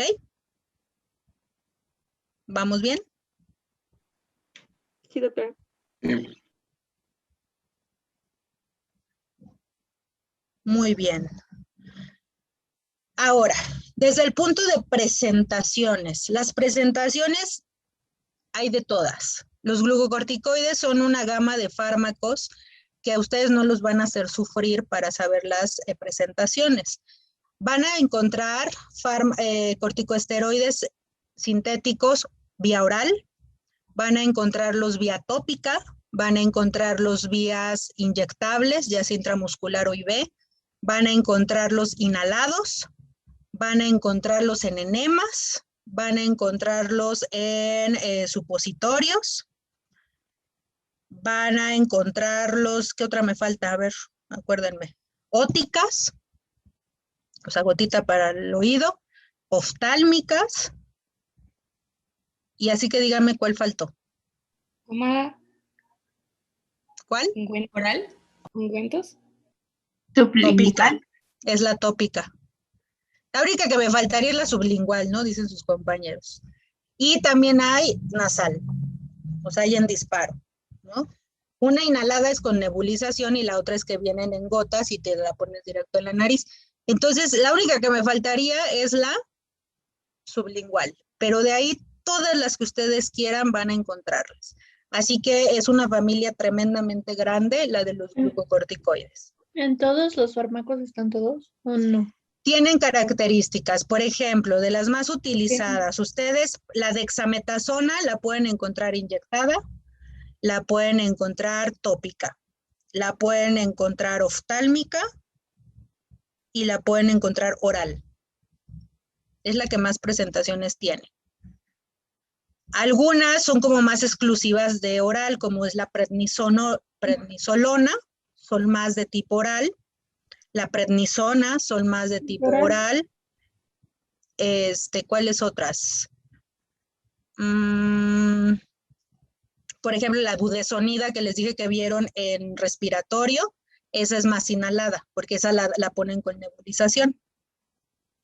¿Vamos bien? Sí, doctora. Muy bien. Ahora, desde el punto de presentaciones, las presentaciones hay de todas. Los glucocorticoides son una gama de fármacos que a ustedes no los van a hacer sufrir para saber las presentaciones. Van a encontrar corticosteroides sintéticos vía oral, van a encontrarlos vía tópica, van a encontrarlos vías inyectables, ya sea intramuscular o IV, van a encontrarlos inhalados, van a encontrarlos en enemas, van a encontrarlos en supositorios, van a encontrarlos, ¿qué otra me falta? A ver, acuérdenme. Óticas, o sea, gotita para el oído, oftálmicas, y así que dígame cuál faltó. ¿Pomada? ¿Cuál? ¿Ungüento oral? ¿Ungüentos? Tópica. Es la tópica. La única que me faltaría es la sublingual, ¿no? Dicen sus compañeros. Y también hay nasal, o sea, hay en disparo, ¿no? Una inhalada es con nebulización y la otra es que vienen en gotas y te la pones directo en la nariz. Entonces, la única que me faltaría es la sublingual, pero de ahí todas las que ustedes quieran van a encontrarlas. Así que es una familia tremendamente grande, la de los glucocorticoides. ¿En todos los fármacos están todos o no? Tienen características, por ejemplo, de las más utilizadas, ustedes la dexametasona la pueden encontrar inyectada, la pueden encontrar tópica, la pueden encontrar oftálmica y la pueden encontrar oral. Es la que más presentaciones tiene. Algunas son como más exclusivas de oral, como es la prednisolona, son más de tipo oral. La prednisona son más de tipo oral. ¿Cuáles otras? Por ejemplo, la budesonida que les dije que vieron en respiratorio, esa es más inhalada, porque esa la ponen con nebulización.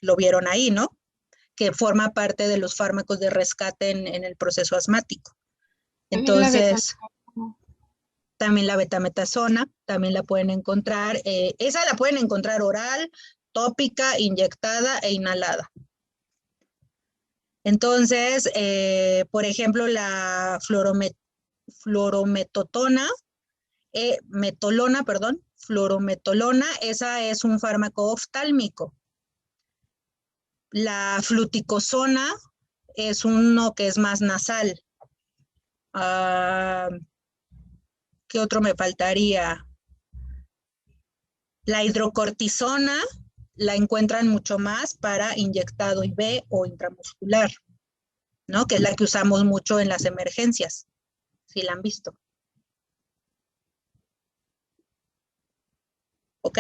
Lo vieron ahí, ¿no? Que forma parte de los fármacos de rescate en el proceso asmático. Entonces, también la betametasona, también la pueden encontrar. Esa la pueden encontrar oral, tópica, inyectada e inhalada. Entonces, por ejemplo, la fluorometolona, esa es un fármaco oftálmico. La fluticosona es uno que es más nasal. ¿Qué otro me faltaría? La hidrocortisona la encuentran mucho más para inyectado IV o intramuscular, ¿no? Que es la que usamos mucho en las emergencias, si la han visto. ¿Ok?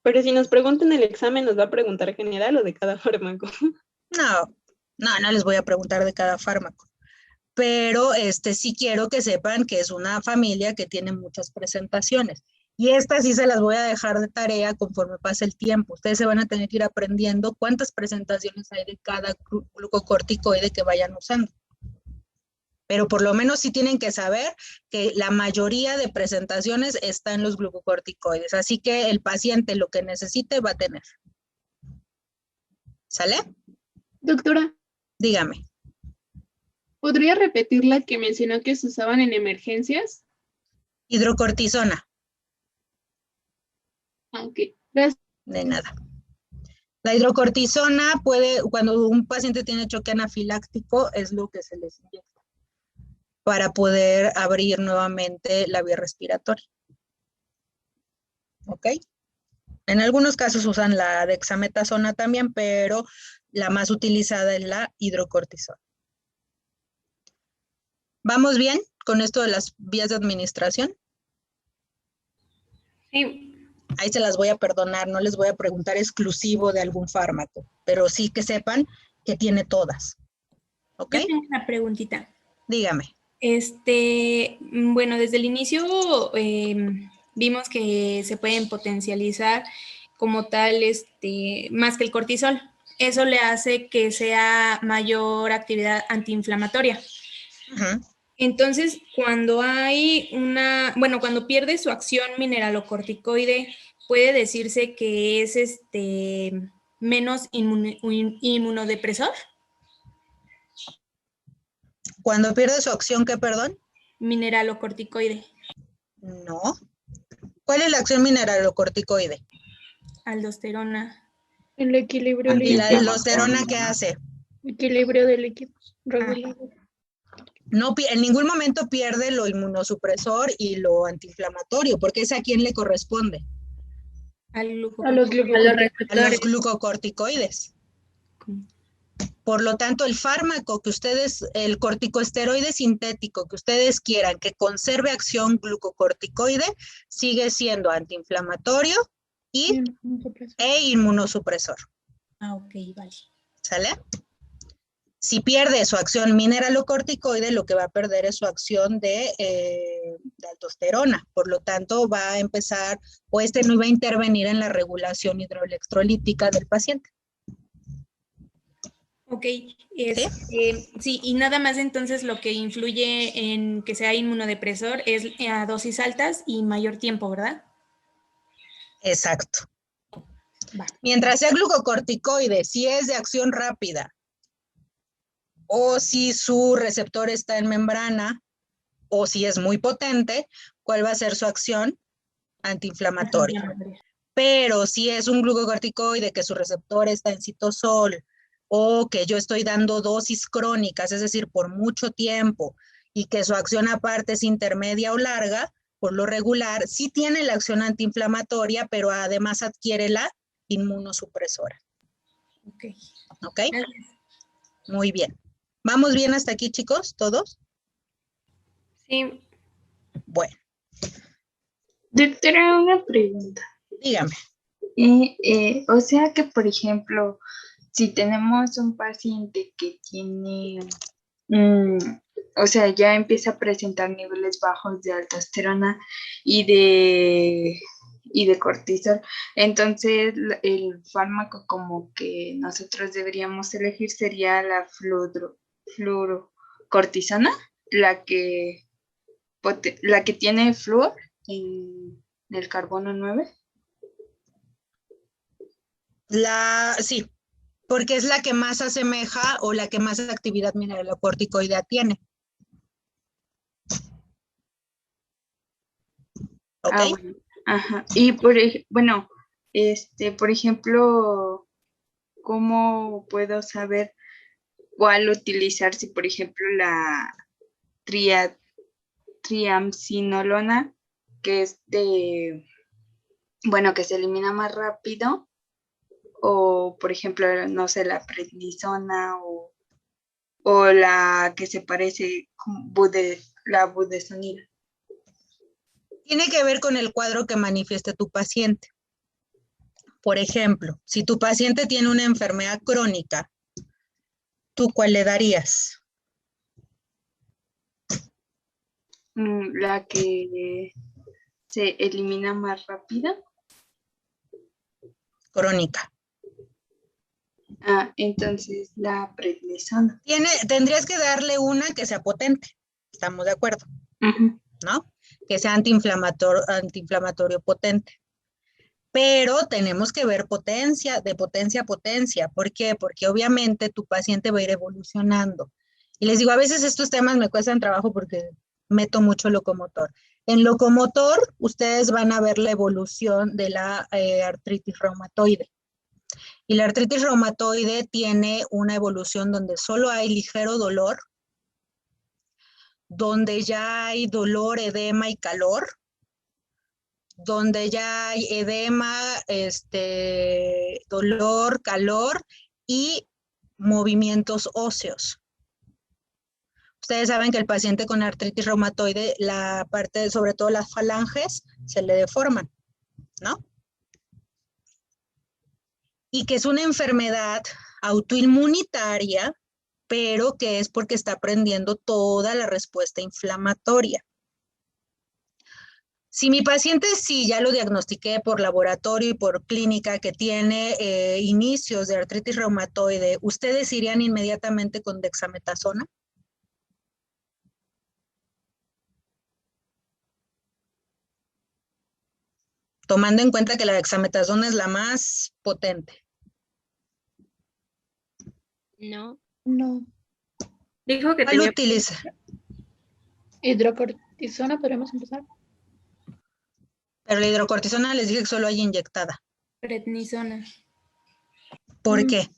Pero si nos preguntan el examen, ¿nos va a preguntar general o de cada fármaco? No les voy a preguntar de cada fármaco. Pero sí quiero que sepan que es una familia que tiene muchas presentaciones. Y estas sí se las voy a dejar de tarea conforme pase el tiempo. Ustedes se van a tener que ir aprendiendo cuántas presentaciones hay de cada glucocorticoide que vayan usando. pero por lo menos sí tienen que saber que la mayoría de presentaciones está en los glucocorticoides, así que el paciente lo que necesite va a tener. ¿Sale? Doctora, Dígame. ¿podría repetir la que mencionó que se usaban en emergencias? Hidrocortisona. Ok, gracias. De nada. La hidrocortisona puede, cuando un paciente tiene choque anafiláctico, es lo que se les inyecta para poder abrir nuevamente la vía respiratoria. ¿Ok? En algunos casos usan la dexametasona también, pero la más utilizada es la hidrocortisona. ¿Vamos bien con esto de las vías de administración? Sí. Ahí se las voy a perdonar, no les voy a preguntar exclusivo de algún fármaco, pero sí que sepan que tiene todas. ¿Ok? Yo tengo una preguntita. Dígame. Bueno, desde el inicio vimos que se pueden potencializar como tal, más que el cortisol. Eso le hace que sea mayor actividad antiinflamatoria. Ajá. Entonces, cuando hay cuando pierde su acción mineralocorticoide, puede decirse que es menos inmunodepresor. Cuando pierde su acción, ¿qué, perdón? Mineralocorticoide. No. ¿Cuál es la acción mineralocorticoide? Aldosterona. El equilibrio ¿Y la líquido. aldosterona qué hace? Equilibrio de líquidos. Regulador. No, en ningún momento pierde lo inmunosupresor y lo antiinflamatorio, porque es a quién le corresponde. A los glucocorticoides. Por lo tanto, el fármaco que ustedes, el corticosteroide sintético que ustedes quieran que conserve acción glucocorticoide, sigue siendo antiinflamatorio e inmunosupresor. Ah, ok, vale. ¿Sale? Si pierde su acción mineralocorticoide, lo que va a perder es su acción de aldosterona. Por lo tanto, va a empezar, o no va a intervenir en la regulación hidroelectrolítica del paciente. Ok, sí, y nada más entonces lo que influye en que sea inmunodepresor es a dosis altas y mayor tiempo, ¿verdad? Exacto. Va. Mientras sea glucocorticoide, si es de acción rápida, o si su receptor está en membrana, o si es muy potente, ¿cuál va a ser su acción? Antiinflamatoria. Pero si es un glucocorticoide que su receptor está en citosol, o que yo estoy dando dosis crónicas, es decir, por mucho tiempo, y que su acción aparte es intermedia o larga, por lo regular, sí tiene la acción antiinflamatoria, pero además adquiere la inmunosupresora. Ok. ¿Ok? Muy bien. ¿Vamos bien hasta aquí, chicos? ¿Todos? Sí. Bueno. Doctora, una pregunta. Dígame. O sea que, por ejemplo, si tenemos un paciente que tiene, o sea, ya empieza a presentar niveles bajos de aldosterona y de cortisol, entonces el fármaco como que nosotros deberíamos elegir sería la fluorocortisona, la que tiene flúor en el carbono 9. Sí, porque es la que más asemeja o la que más actividad mineralocorticoidea tiene. ¿Ok? Ah, bueno. Ajá. Y por ejemplo, ¿cómo puedo saber cuál utilizar si, por ejemplo, la triamcinolona, que es que se elimina más rápido, o por ejemplo, no sé, la prednisona o la que se parece la budesonida? Tiene que ver con el cuadro que manifieste tu paciente. Por ejemplo, si tu paciente tiene una enfermedad crónica, ¿tú cuál le darías? La que se elimina más rápido. Crónica. Ah, entonces la prednisona. Tendrías que darle una que sea potente. ¿Estamos de acuerdo? Ujú. ¿No? Que sea antiinflamatorio potente. Pero tenemos que ver potencia, de potencia a potencia. ¿Por qué? Porque obviamente tu paciente va a ir evolucionando. Y les digo, a veces estos temas me cuestan trabajo porque meto mucho locomotor. En locomotor, ustedes van a ver la evolución de la artritis reumatoide. Y la artritis reumatoide tiene una evolución donde solo hay ligero dolor, donde ya hay dolor, edema y calor, donde ya hay edema, dolor, calor y movimientos óseos. Ustedes saben que el paciente con artritis reumatoide, la parte, sobre todo las falanges, se le deforman, ¿no? Y que es una enfermedad autoinmunitaria, pero que es porque está aprendiendo toda la respuesta inflamatoria. Si mi paciente sí ya lo diagnostiqué por laboratorio y por clínica que tiene inicios de artritis reumatoide, ¿ustedes irían inmediatamente con dexametasona? Tomando en cuenta que la dexametasona es la más potente. No. No. Dijo que ¿Cuál tenía... utiliza? Hidrocortisona, ¿podemos empezar? Pero la hidrocortisona les dije que solo hay inyectada. Prednisona, ¿Por qué?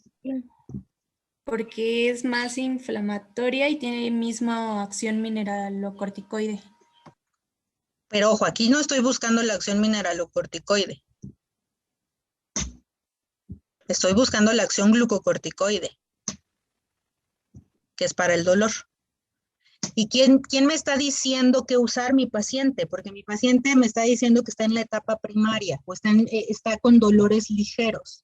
porque es más inflamatoria y tiene misma acción mineralocorticoide. Pero ojo, aquí no estoy buscando la acción mineralocorticoide. Estoy buscando la acción glucocorticoide, que es para el dolor. ¿Y quién me está diciendo qué usar mi paciente? Porque mi paciente me está diciendo que está en la etapa primaria o está con dolores ligeros.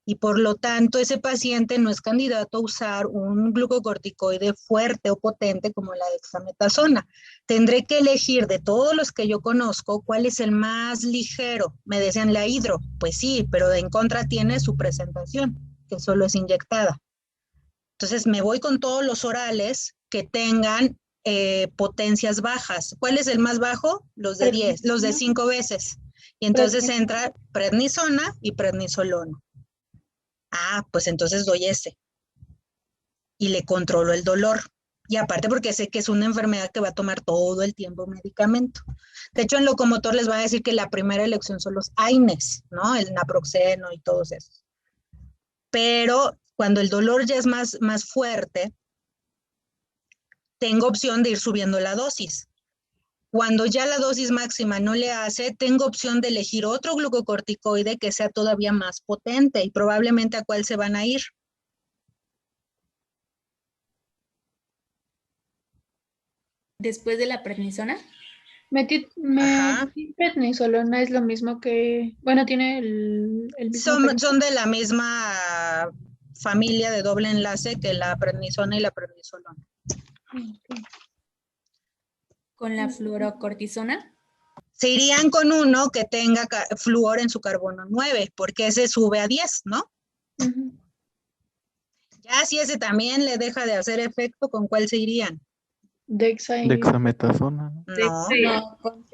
Y por lo tanto, ese paciente no es candidato a usar un glucocorticoide fuerte o potente como la dexametasona. Tendré que elegir de todos los que yo conozco cuál es el más ligero. Me decían la hidro, pues sí, pero en contra tiene su presentación, que solo es inyectada. Entonces me voy con todos los orales que tengan potencias bajas. ¿Cuál es el más bajo? Los de 10, los de 5 veces. Y entonces entra prednisona y prednisolona. Ah, pues entonces doy ese. Y le controlo el dolor. Y aparte porque sé que es una enfermedad que va a tomar todo el tiempo medicamento. De hecho, en locomotor les va a decir que la primera elección son los AINES, ¿no? El naproxeno y todos esos. Pero cuando el dolor ya es más fuerte, tengo opción de ir subiendo la dosis. Cuando ya la dosis máxima no le hace, tengo opción de elegir otro glucocorticoide que sea todavía más potente y probablemente a cuál se van a ir. Después de la prednisona. Prednisolona es lo mismo que, bueno, tiene el mismo son de la misma familia de doble enlace que la prednisona y la prednisolona. Okay. ¿Con la fluorocortisona? Se irían con uno que tenga flúor en su carbono 9, porque ese sube a 10, ¿no? Ya si ese también le deja de hacer efecto, ¿con cuál se irían? Dexametasona. No. Con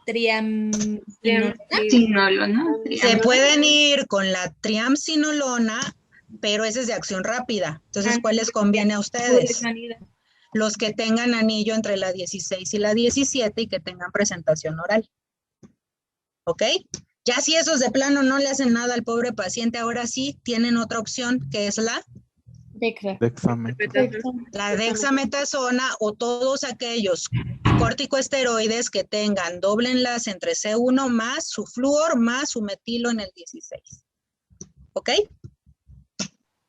triamcinolona. Se pueden ir con la triamcinolona, pero esa es de acción rápida. Entonces, ¿cuál les conviene a ustedes? Los que tengan anillo entre la 16 y la 17 y que tengan presentación oral. ¿Ok? Ya si esos de plano no le hacen nada al pobre paciente, ahora sí tienen otra opción, que es la la dexametasona o todos aquellos corticosteroides que tengan doble enlace entre C1 más su flúor más su metilo en el 16. ¿Ok?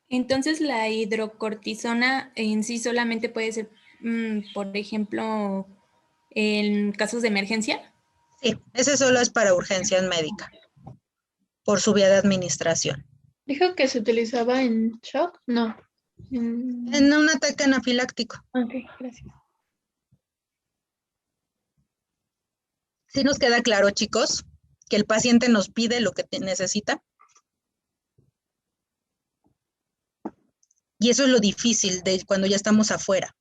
Entonces la hidrocortisona en sí solamente puede ser, por ejemplo, en casos de emergencia. Sí, ese solo es para urgencias médicas, por su vía de administración. ¿Dijo que se utilizaba en shock? No. En un ataque anafiláctico. Ok, gracias. ¿Sí nos queda claro, chicos, que el paciente nos pide lo que necesita? Y eso es lo difícil de cuando ya estamos afuera.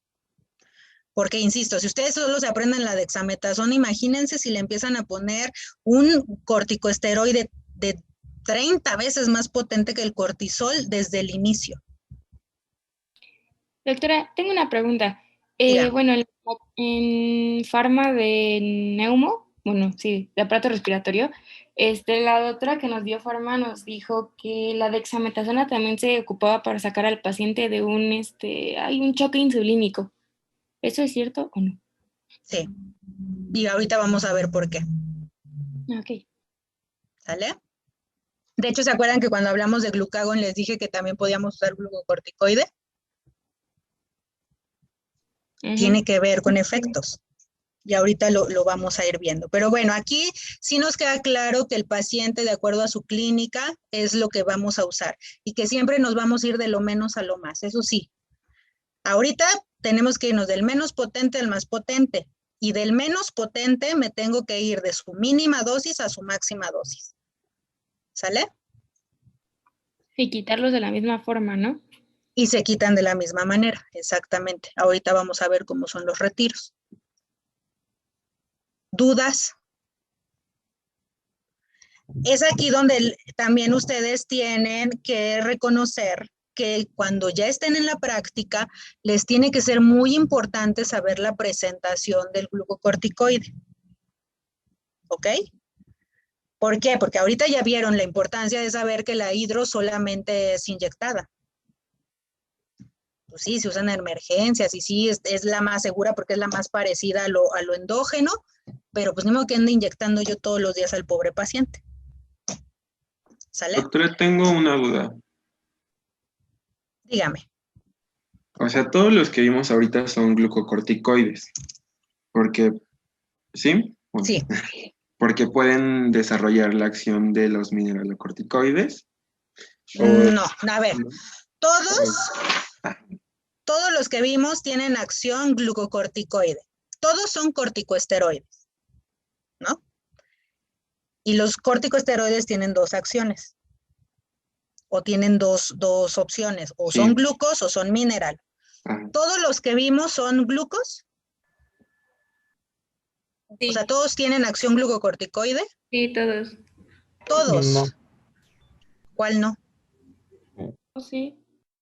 Porque, insisto, si ustedes solo se aprenden la dexametasona, imagínense si le empiezan a poner un corticosteroide de 30 veces más potente que el cortisol desde el inicio. Doctora, tengo una pregunta. Dígame. Bueno, en Pharma de Neumo, bueno, sí, de aparato respiratorio, la doctora que nos dio Pharma nos dijo que la dexametasona también se ocupaba para sacar al paciente de un choque insulínico. ¿Eso es cierto o no? Sí. Y ahorita vamos a ver por qué. Ok. ¿Sale? De hecho, ¿se acuerdan que cuando hablamos de glucagón les dije que también podíamos usar glucocorticoide? Tiene que ver con efectos. Y ahorita lo vamos a ir viendo. Pero bueno, aquí sí nos queda claro que el paciente, de acuerdo a su clínica, es lo que vamos a usar. Y que siempre nos vamos a ir de lo menos a lo más. Eso sí, ahorita tenemos que irnos del menos potente al más potente. Y del menos potente me tengo que ir de su mínima dosis a su máxima dosis. ¿Sale? Y quitarlos de la misma forma, ¿no? Y se quitan de la misma manera, exactamente. Ahorita vamos a ver cómo son los retiros. ¿Dudas? Es aquí donde también ustedes tienen que reconocer que cuando ya estén en la práctica, les tiene que ser muy importante saber la presentación del glucocorticoide. ¿Ok? ¿Por qué? Porque ahorita ya vieron la importancia de saber que la hidro solamente es inyectada. Pues sí, se usan en emergencias y sí, es la más segura porque es la más parecida a lo endógeno, pero pues ni modo que ande inyectando yo todos los días al pobre paciente. ¿Sale? Doctora, tengo una duda. Dígame. O sea, todos los que vimos ahorita son glucocorticoides, porque, ¿sí? Bueno, sí. Porque pueden desarrollar la acción de los mineralocorticoides. No, a ver, todos los que vimos tienen acción glucocorticoide. Todos son corticosteroides, ¿no? Y los corticosteroides tienen dos acciones. O tienen dos opciones. O son glucos o son mineral. Todos los que vimos son glucos. Sí. O sea, ¿todos tienen acción glucocorticoide? Sí, todos. ¿Todos? No. ¿Cuál no? Sí.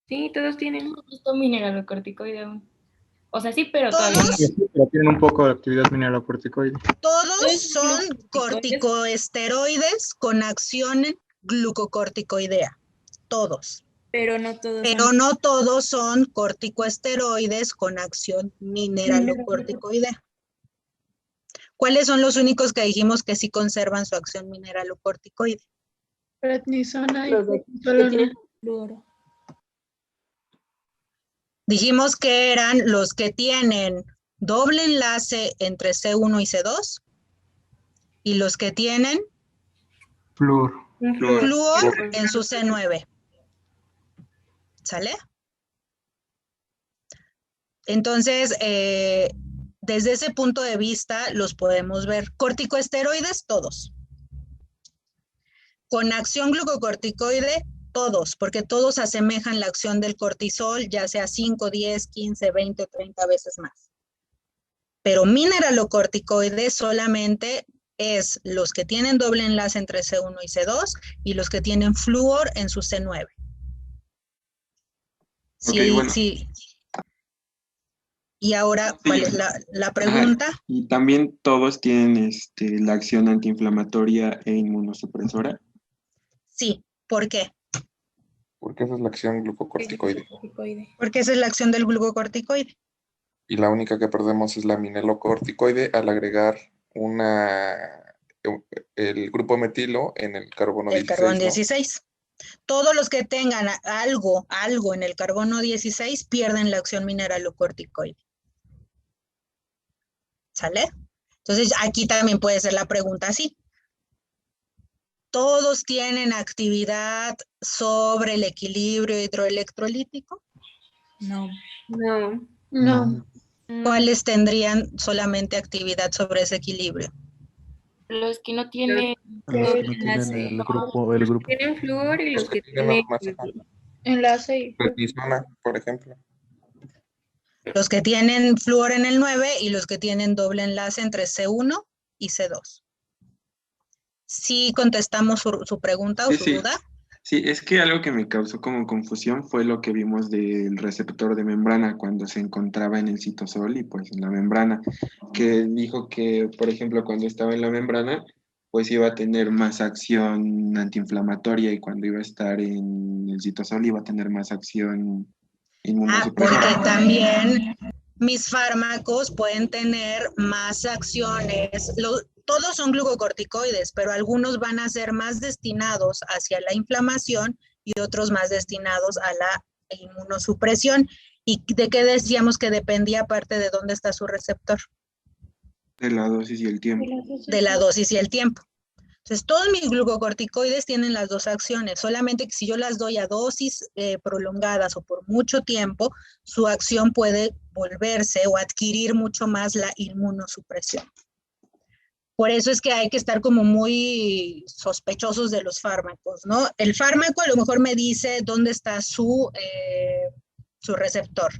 Sí, todos tienen mineralocorticoide aún. O sea, sí, pero ¿todos? todavía no. Sí, pero tienen un poco de actividad mineralocorticoide. Todos son corticosteroides con acción glucocorticoidea. Todos. Pero no todos. Pero no todos son corticosteroides con acción mineralocorticoidea. ¿Cuáles son los únicos que dijimos que sí conservan su acción mineralocorticoide? Prednisona y fluoro. Dijimos que eran los que tienen doble enlace entre C1 y C2 y los que tienen flúor en su C9. ¿Sale? Entonces, desde ese punto de vista los podemos ver. Corticosteroides, todos. Con acción glucocorticoide, todos, porque todos asemejan la acción del cortisol, ya sea 5, 10, 15, 20 o 30 veces más. Pero mineralocorticoide solamente es los que tienen doble enlace entre C1 y C2 y los que tienen flúor en su C9. Okay, bueno. Sí. Y ahora, ¿cuál es la pregunta? Y también todos tienen la acción antiinflamatoria e inmunosupresora. Sí, ¿por qué? Porque esa es la acción glucocorticoide. Porque esa es la acción del glucocorticoide. Y la única que perdemos es la mineralocorticoide al agregar el grupo metilo en el carbono 16. El carbono 16. Todos los que tengan algo en el carbono 16 pierden la acción mineralocorticoide. ¿Sale? Entonces, aquí también puede ser la pregunta así. ¿Todos tienen actividad sobre el equilibrio hidroelectrolítico? No. ¿Cuáles tendrían solamente actividad sobre ese equilibrio? Los que no tienen el grupo. Tienen flúor y los que tienen tienen enlace. prednisona, por ejemplo. Los que tienen flúor en el 9 y los que tienen doble enlace entre C1 y C2. ¿Sí contestamos su pregunta o Sí, su sí. duda? Sí, es que algo que me causó como confusión fue lo que vimos del receptor de membrana cuando se encontraba en el citosol y pues en la membrana, que dijo que, por ejemplo, cuando estaba en la membrana, pues iba a tener más acción antiinflamatoria y cuando iba a estar en el citosol iba a tener más acción Porque inmunosupresora. también mis fármacos pueden tener más acciones. Todos son glucocorticoides, pero algunos van a ser más destinados hacia la inflamación y otros más destinados a la inmunosupresión. ¿Y de qué decíamos que dependía aparte de dónde está su receptor? De la dosis y el tiempo. De la dosis y el tiempo. Entonces, todos mis glucocorticoides tienen las dos acciones, solamente que si yo las doy a dosis prolongadas o por mucho tiempo, su acción puede volverse o adquirir mucho más la inmunosupresión. Por eso es que hay que estar como muy sospechosos de los fármacos, ¿no? El fármaco a lo mejor me dice dónde está su receptor.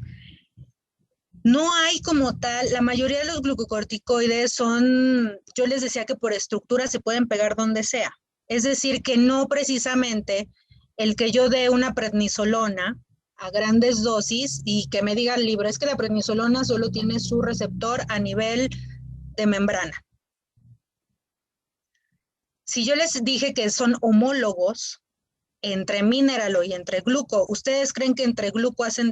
No hay como tal, la mayoría de los glucocorticoides son, yo les decía que por estructura se pueden pegar donde sea. Es decir, que no precisamente el que yo dé una prednisolona a grandes dosis y que me diga el libro, es que la prednisolona solo tiene su receptor a nivel de membrana. Si yo les dije que son homólogos entre mineralo y entre gluco, ¿ustedes creen que entre gluco hacen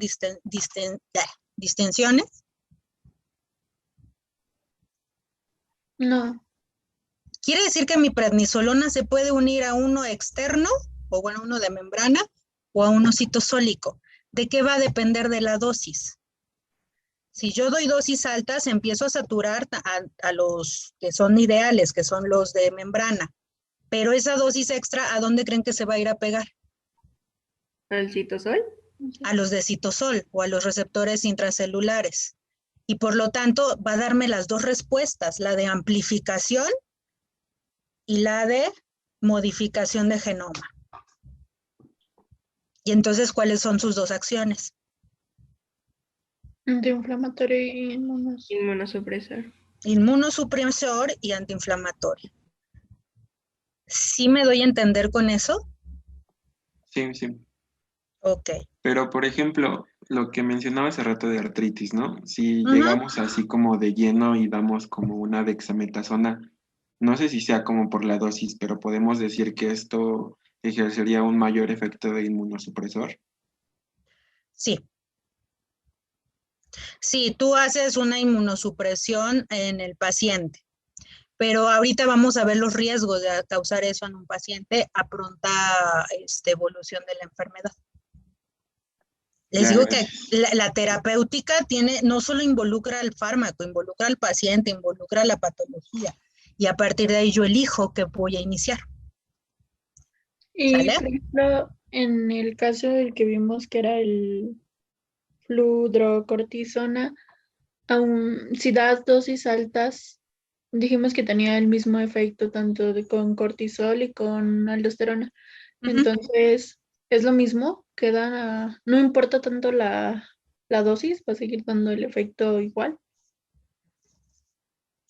distinciones? No. Quiere decir que mi prednisolona se puede unir a uno externo, o bueno, uno de membrana, o a uno citosólico. ¿De qué va a depender de la dosis? Si yo doy dosis altas, empiezo a saturar a los que son ideales, que son los de membrana. Pero esa dosis extra, ¿a dónde creen que se va a ir a pegar? ¿Al citosol? A los de citosol o a los receptores intracelulares. Y por lo tanto va a darme las dos respuestas, la de amplificación y la de modificación de genoma. Y entonces, ¿cuáles son sus dos acciones? Antiinflamatorio y inmunosupresor. Inmunosupresor y antiinflamatorio. ¿Sí me doy a entender con eso? Sí, sí. Ok. Pero, por ejemplo, lo que mencionaba hace rato de artritis, ¿no? Si llegamos así como de lleno y damos como una dexametasona, no sé si sea como por la dosis, pero podemos decir que esto ejercería un mayor efecto de inmunosupresor. Sí. Sí, tú haces una inmunosupresión en el paciente, pero ahorita vamos a ver los riesgos de causar eso en un paciente a pronta evolución de la enfermedad. Les digo que la terapéutica no solo involucra al fármaco, involucra al paciente, involucra la patología. Y a partir de ahí yo elijo qué voy a iniciar. Y, ¿Sale? por ejemplo, en el caso del que vimos que era el fludrocortisona, si das dosis altas, dijimos que tenía el mismo efecto tanto con cortisol y con aldosterona. Entonces, ¿es lo mismo? No importa tanto la dosis, va a seguir dando el efecto igual.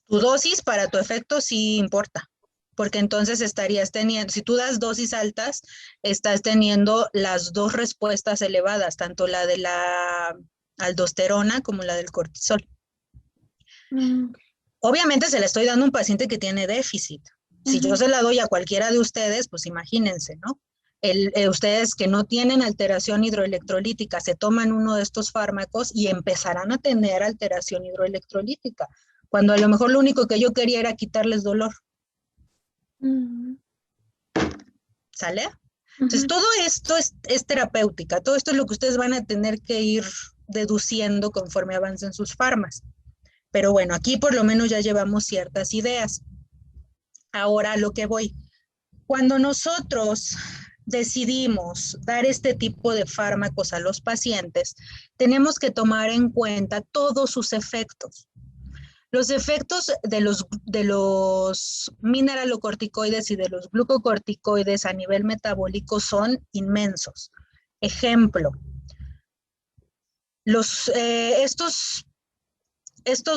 Tu dosis para tu efecto sí importa, porque entonces estarías teniendo, si tú das dosis altas, estás teniendo las dos respuestas elevadas, tanto la de la aldosterona como la del cortisol. Obviamente se la estoy dando a un paciente que tiene déficit. Si yo se la doy a cualquiera de ustedes, pues imagínense, ¿no? Ustedes que no tienen alteración hidroelectrolítica, se toman uno de estos fármacos y empezarán a tener alteración hidroelectrolítica, cuando a lo mejor lo único que yo quería era quitarles dolor. ¿Sale? Entonces, todo esto es terapéutica, todo esto es lo que ustedes van a tener que ir deduciendo conforme avancen sus farmas. Pero bueno, aquí por lo menos ya llevamos ciertas ideas. Ahora a lo que voy. Cuando nosotros decidimos dar este tipo de fármacos a los pacientes, tenemos que tomar en cuenta todos sus efectos. Los efectos de los mineralocorticoides y de los glucocorticoides a nivel metabólico son inmensos. Ejemplo, Estos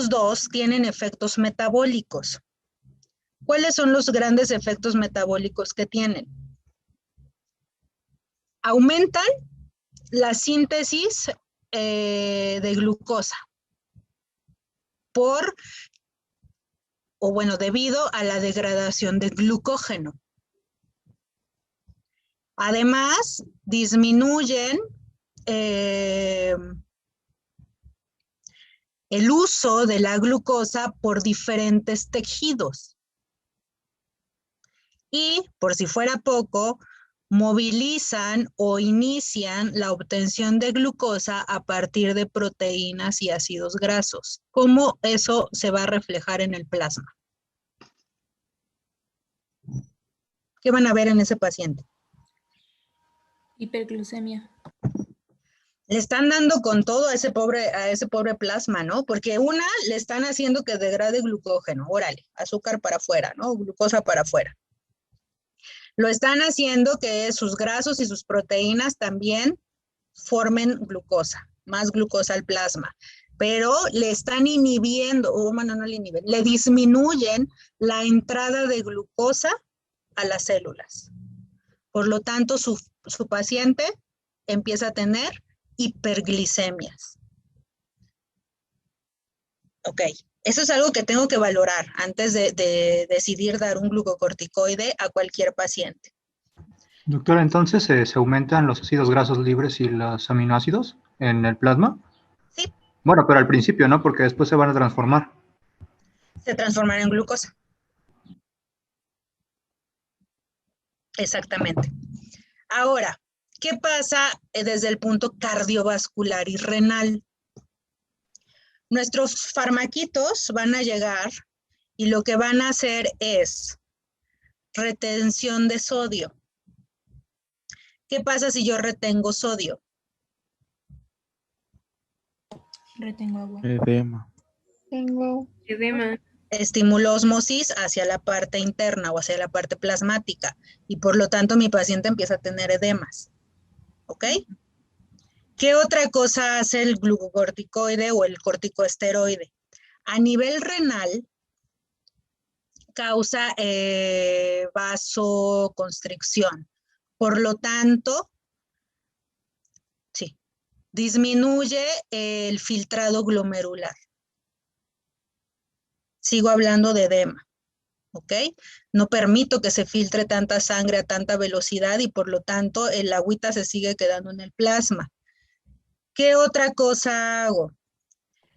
dos tienen efectos metabólicos. ¿Cuáles son los grandes efectos metabólicos que tienen? Aumentan la síntesis de glucosa debido a la degradación de glucógeno. Además, disminuyen el uso de la glucosa por diferentes tejidos. Y, por si fuera poco, movilizan o inician la obtención de glucosa a partir de proteínas y ácidos grasos. ¿Cómo eso se va a reflejar en el plasma? ¿Qué van a ver en ese paciente? Hiperglucemia. Le están dando con todo a ese pobre plasma, ¿no? Porque le están haciendo que degrade glucógeno. Órale, azúcar para afuera, ¿no? Glucosa para afuera. Lo están haciendo que sus grasos y sus proteínas también formen glucosa, más glucosa al plasma. Pero le están inhibiendo, le disminuyen la entrada de glucosa a las células. Por lo tanto, su paciente empieza a tener hiperglicemias. Ok, eso es algo que tengo que valorar antes de decidir dar un glucocorticoide a cualquier paciente. Doctora, entonces se aumentan los ácidos grasos libres y los aminoácidos en el plasma. Sí. Bueno, pero al principio, ¿no? Porque después se van a transformar. Se transforman en glucosa. Exactamente. Ahora, ¿qué pasa desde el punto cardiovascular y renal? Nuestros farmaquitos van a llegar y lo que van a hacer es retención de sodio. ¿Qué pasa si yo retengo sodio? Retengo agua. Edema. Edema. Estimulo osmosis hacia la parte interna o hacia la parte plasmática y por lo tanto mi paciente empieza a tener edemas. ¿Ok? ¿Qué otra cosa hace el glucocorticoide o el corticosteroide? A nivel renal causa vasoconstricción. Por lo tanto, sí, disminuye el filtrado glomerular. Sigo hablando de edema, ¿ok? No permito que se filtre tanta sangre a tanta velocidad y por lo tanto el agüita se sigue quedando en el plasma. ¿Qué otra cosa hago?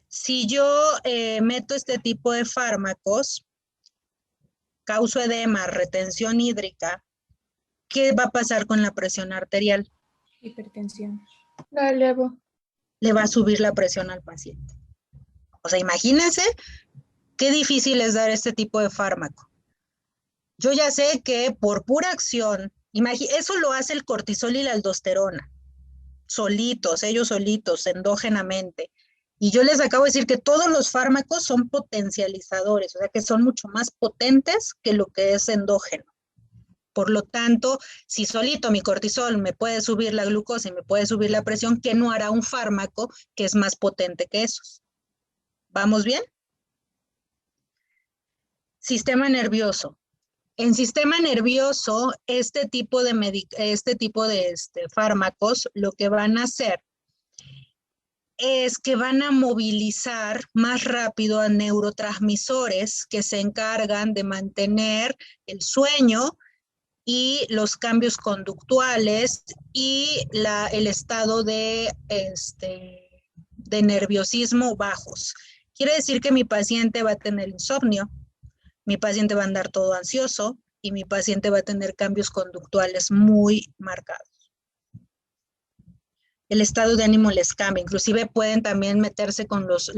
Si yo meto este tipo de fármacos, causo edema, retención hídrica, ¿qué va a pasar con la presión arterial? Hipertensión. La elevo. Le va a subir la presión al paciente. O sea, imagínense qué difícil es dar este tipo de fármaco. Yo ya sé que por pura acción, eso lo hace el cortisol y la aldosterona, solitos, ellos solitos, endógenamente. Y yo les acabo de decir que todos los fármacos son potencializadores, o sea que son mucho más potentes que lo que es endógeno. Por lo tanto, si solito mi cortisol me puede subir la glucosa y me puede subir la presión, ¿qué no hará un fármaco que es más potente que esos? ¿Vamos bien? Sistema nervioso. En sistema nervioso, este tipo de fármacos lo que van a hacer es que van a movilizar más rápido a neurotransmisores que se encargan de mantener el sueño y los cambios conductuales y el estado de nerviosismo bajos. Quiere decir que mi paciente va a tener insomnio, mi paciente va a andar todo ansioso y mi paciente va a tener cambios conductuales muy marcados. El estado de ánimo les cambia, inclusive pueden también meterse con los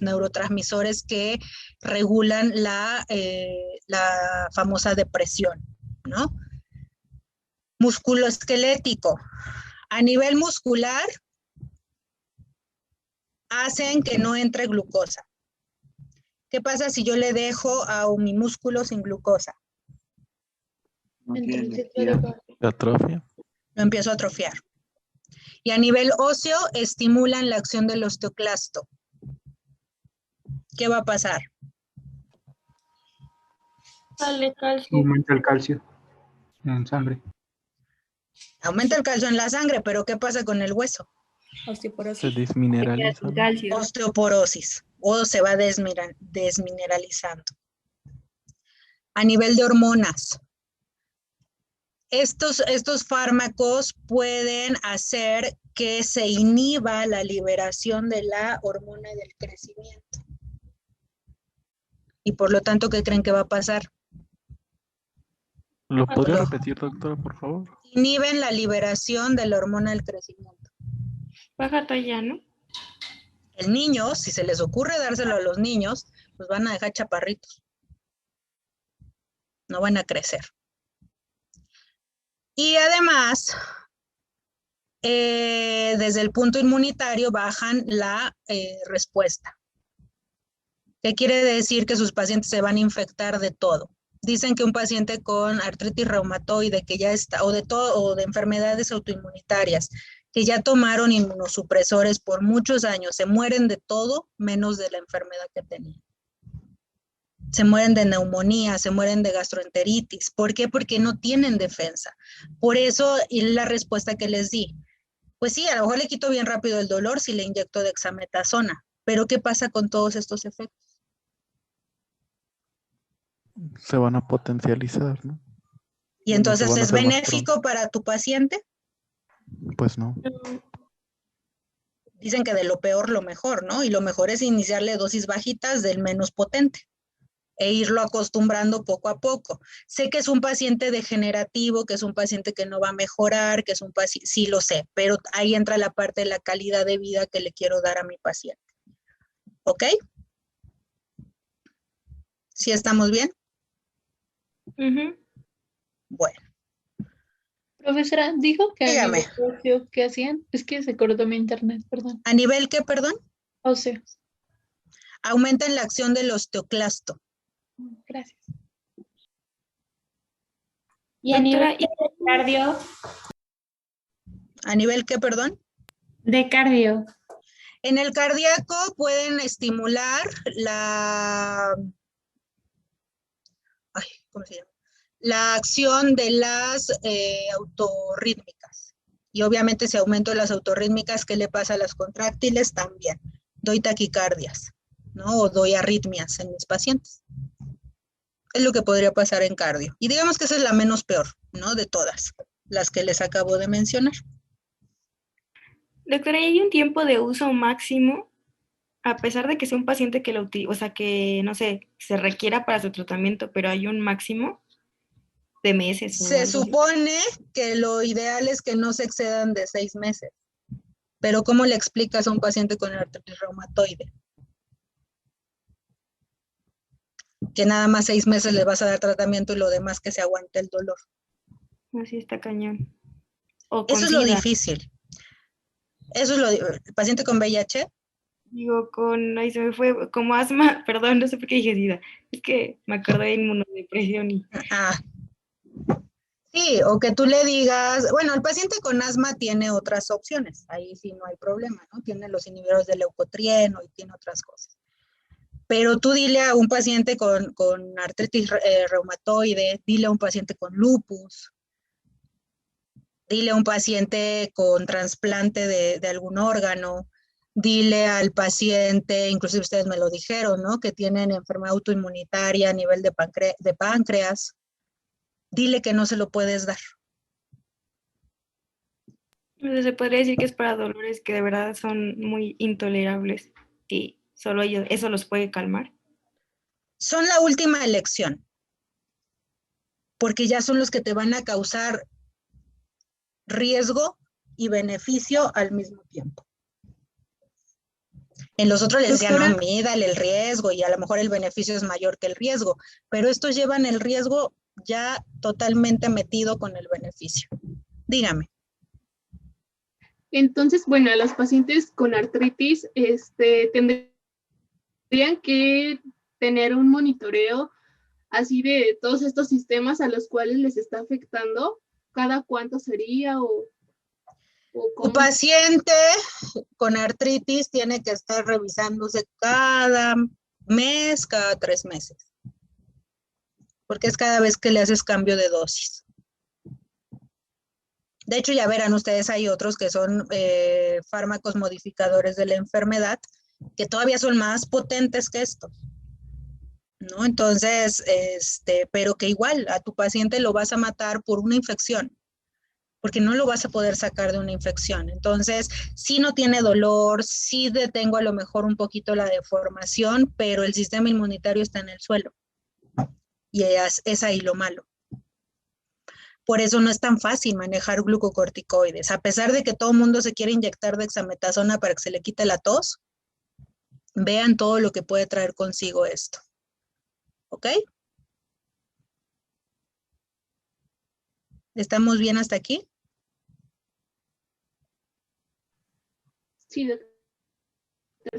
neurotransmisores que regulan la famosa depresión, ¿no? Musculoesquelético. A nivel muscular, hacen que no entre glucosa. ¿Qué pasa si yo le dejo a mi músculo sin glucosa? Atrofia. Lo empiezo a atrofiar. Y a nivel óseo, estimulan la acción del osteoclasto. ¿Qué va a pasar? Sale calcio. Aumenta el calcio en sangre. Aumenta el calcio en la sangre, pero ¿qué pasa con el hueso? Se Osteoporosis. desmineraliza, ¿no? Calcio. Osteoporosis, o se va desmineralizando. A nivel de hormonas, estos fármacos pueden hacer que se inhiba la liberación de la hormona del crecimiento. Y por lo tanto, ¿qué creen que va a pasar? ¿Lo podría repetir, doctora, por favor? Inhiben la liberación de la hormona del crecimiento. Baja talla, ¿no? El niño, si se les ocurre dárselo a los niños, pues van a dejar chaparritos. No van a crecer. Y además, desde el punto inmunitario bajan la respuesta. ¿Qué quiere decir? Que sus pacientes se van a infectar de todo. Dicen que un paciente con artritis reumatoide que ya está, o de enfermedades autoinmunitarias, que ya tomaron inmunosupresores por muchos años, se mueren de todo menos de la enfermedad que tenían. Se mueren de neumonía, se mueren de gastroenteritis. ¿Por qué? Porque no tienen defensa. Por eso, y la respuesta que les di, pues sí, a lo mejor le quito bien rápido el dolor si le inyecto dexametasona, pero ¿qué pasa con todos estos efectos? Se van a potencializar, ¿no? Y entonces, ¿es benéfico para tu paciente? Pues no. Dicen que de lo peor lo mejor, ¿no? Y lo mejor es iniciarle dosis bajitas del menos potente e irlo acostumbrando poco a poco. Sé que es un paciente degenerativo, que es un paciente que no va a mejorar, que es un paciente, sí lo sé, pero ahí entra la parte de la calidad de vida que le quiero dar a mi paciente. ¿Ok? ¿Sí estamos bien? Bueno. Profesora, dijo que Dígame. a nivel óseo, ¿qué hacían? Es que se cortó mi internet, perdón. ¿A nivel qué, perdón? Óseo. Aumentan la acción del osteoclasto. Gracias. Y a nivel de cardio. ¿A nivel qué, perdón? De cardio. En el cardíaco pueden estimular la... ¿cómo se llama? La acción de las autorrítmicas. Y obviamente si aumento las autorrítmicas, ¿qué le pasa a las contráctiles? También. Doy taquicardias, ¿no? O doy arritmias en mis pacientes. Es lo que podría pasar en cardio. Y digamos que esa es la menos peor, ¿no? De todas las que les acabo de mencionar. Doctora, ¿hay un tiempo de uso máximo? A pesar de que sea un paciente que lo utiliza, o sea, que, no sé, se requiera para su tratamiento, pero hay un máximo de meses. Se supone que lo ideal es que no se excedan de 6 meses. Pero ¿cómo le explicas a un paciente con artritis reumatoide? Que nada más 6 meses le vas a dar tratamiento y lo demás que se aguante el dolor. Así está cañón. Eso es lo difícil. Eso es ¿el paciente con VIH? Digo, ahí se me fue, como asma, perdón, no sé por qué dije SIDA. Es que me acordé de inmunodepresión y... Sí, o que tú le digas, bueno, el paciente con asma tiene otras opciones, ahí sí no hay problema, ¿no? Tiene los inhibidores del leucotrieno y tiene otras cosas. Pero tú dile a un paciente con artritis reumatoide, dile a un paciente con lupus, dile a un paciente con trasplante de algún órgano, dile al paciente, inclusive ustedes me lo dijeron, ¿no? Que tienen enfermedad autoinmunitaria a nivel de páncreas. Dile que no se lo puedes dar. Entonces se podría decir que es para dolores que de verdad son muy intolerables y solo eso los puede calmar. Son la última elección, porque ya son los que te van a causar riesgo y beneficio al mismo tiempo. En los otros les decían, no, mídale el riesgo y a lo mejor el beneficio es mayor que el riesgo, pero estos llevan el riesgo ya totalmente metido con el beneficio. Dígame. Entonces, bueno, los pacientes con artritis tendrían que tener un monitoreo así de todos estos sistemas a los cuales les está afectando. ¿Cada cuánto sería? ¿Cómo? Tu paciente con artritis tiene que estar revisándose cada mes, cada 3 meses, porque es cada vez que le haces cambio de dosis. De hecho, ya verán ustedes, hay otros que son fármacos modificadores de la enfermedad, que todavía son más potentes que estos, ¿no? Entonces, pero que igual a tu paciente lo vas a matar por una infección, porque no lo vas a poder sacar de una infección. Entonces, sí no tiene dolor, sí detengo a lo mejor un poquito la deformación, pero el sistema inmunitario está en el suelo. Y es ahí lo malo. Por eso no es tan fácil manejar glucocorticoides. A pesar de que todo el mundo se quiere inyectar dexametasona para que se le quite la tos, vean todo lo que puede traer consigo esto. ¿Ok? ¿Estamos bien hasta aquí? Sí, doctor.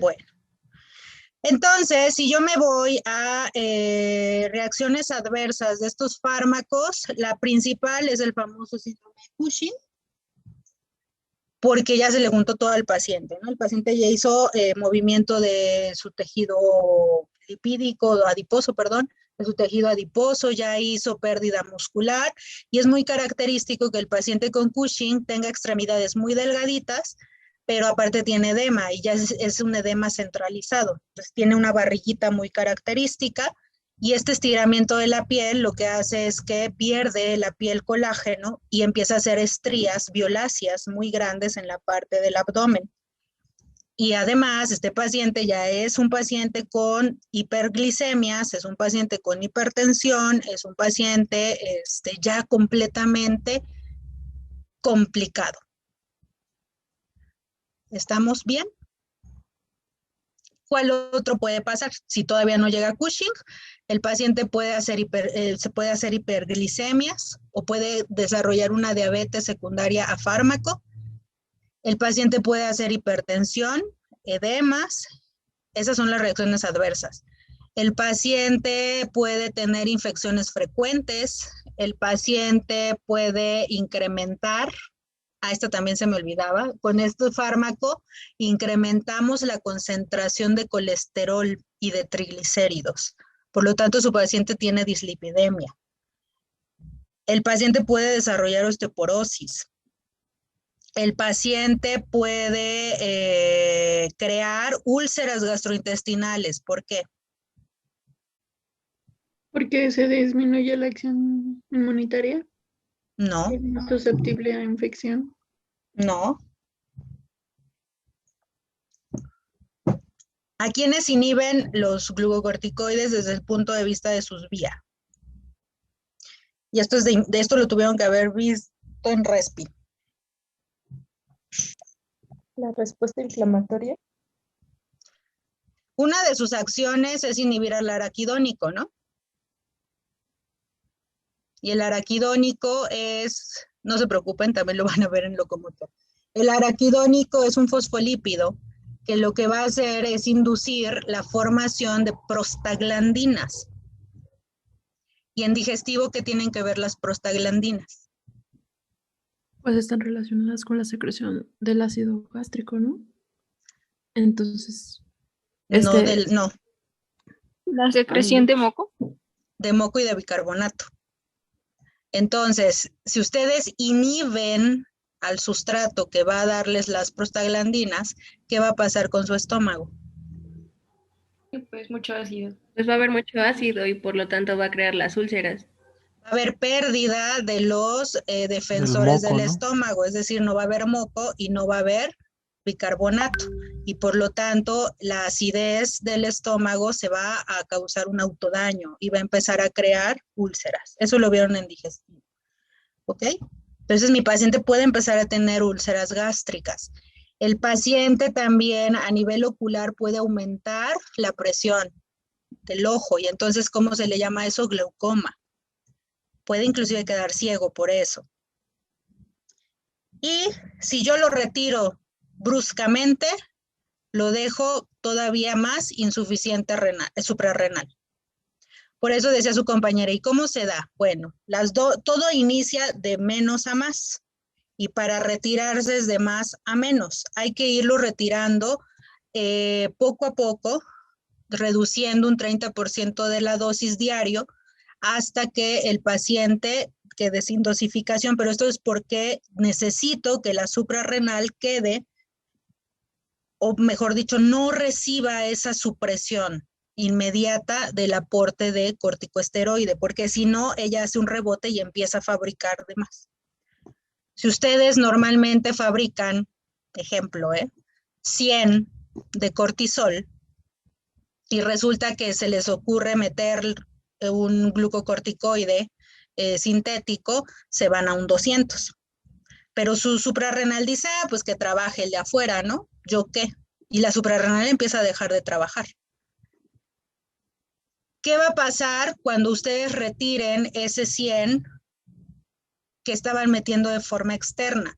Bueno. Entonces, si yo me voy a reacciones adversas de estos fármacos, la principal es el famoso síndrome de Cushing, porque ya se le juntó todo al paciente, ¿no? El paciente ya hizo movimiento de su tejido lipídico, adiposo, perdón, de su tejido adiposo, ya hizo pérdida muscular, y es muy característico que el paciente con Cushing tenga extremidades muy delgaditas, pero aparte tiene edema, y ya es un edema centralizado. Entonces tiene una barriguita muy característica, y este estiramiento de la piel lo que hace es que pierde la piel colágeno y empieza a hacer estrías violáceas muy grandes en la parte del abdomen. Y además, este paciente ya es un paciente con hiperglicemias, es un paciente con hipertensión, es un paciente ya completamente complicado. ¿Estamos bien? ¿Cuál otro puede pasar? Si todavía no llega a Cushing, el paciente puede hacer se puede hacer hiperglicemias o puede desarrollar una diabetes secundaria a fármaco. El paciente puede hacer hipertensión, edemas. Esas son las reacciones adversas. El paciente puede tener infecciones frecuentes. El paciente puede incrementar. Esta también se me olvidaba. Con este fármaco incrementamos la concentración de colesterol y de triglicéridos. Por lo tanto, su paciente tiene dislipidemia. El paciente puede desarrollar osteoporosis. El paciente puede crear úlceras gastrointestinales. ¿Por qué? Porque se disminuye la acción inmunitaria. No. ¿Es más susceptible a infección? No. ¿A quiénes inhiben los glucocorticoides desde el punto de vista de sus vías? Y esto es de esto lo tuvieron que haber visto en RESPI. La respuesta inflamatoria. Una de sus acciones es inhibir al araquidónico, ¿no? Y el araquidónico es, no se preocupen, también lo van a ver en locomotor. El araquidónico es un fosfolípido que lo que va a hacer es inducir la formación de prostaglandinas. Y en digestivo, ¿qué tienen que ver las prostaglandinas? Pues están relacionadas con la secreción del ácido gástrico, ¿no? Entonces, No. ¿La secreción de moco? De moco y de bicarbonato. Entonces, si ustedes inhiben al sustrato que va a darles las prostaglandinas, ¿qué va a pasar con su estómago? Pues mucho ácido. Pues va a haber mucho ácido y por lo tanto va a crear las úlceras. Va a haber pérdida de los defensores moco, del ¿no? estómago, es decir, no va a haber moco y no va a haber bicarbonato. Y por lo tanto, la acidez del estómago se va a causar un autodaño y va a empezar a crear úlceras. Eso lo vieron en digestivo. ¿Ok? Entonces, mi paciente puede empezar a tener úlceras gástricas. El paciente también a nivel ocular puede aumentar la presión del ojo y entonces, ¿cómo se le llama eso? Glaucoma. Puede inclusive quedar ciego por eso. Y si yo lo retiro bruscamente, lo dejo todavía más insuficiente suprarrenal. Por eso decía su compañera, ¿y cómo se da? Bueno, todo inicia de menos a más. Y para retirarse es de más a menos. Hay que irlo retirando poco a poco, reduciendo un 30% de la dosis diario hasta que el paciente quede sin dosificación. Pero esto es porque necesito que la suprarrenal quede, o mejor dicho, no reciba esa supresión inmediata del aporte de corticosteroide, porque si no, ella hace un rebote y empieza a fabricar de más. Si ustedes normalmente fabrican, ejemplo, 100 de cortisol y resulta que se les ocurre meter un glucocorticoide sintético, se van a un 200. Pero su suprarrenal dice, pues que trabaje el de afuera, ¿no? ¿Yo qué? Y la suprarrenal empieza a dejar de trabajar. ¿Qué va a pasar cuando ustedes retiren ese 100 que estaban metiendo de forma externa?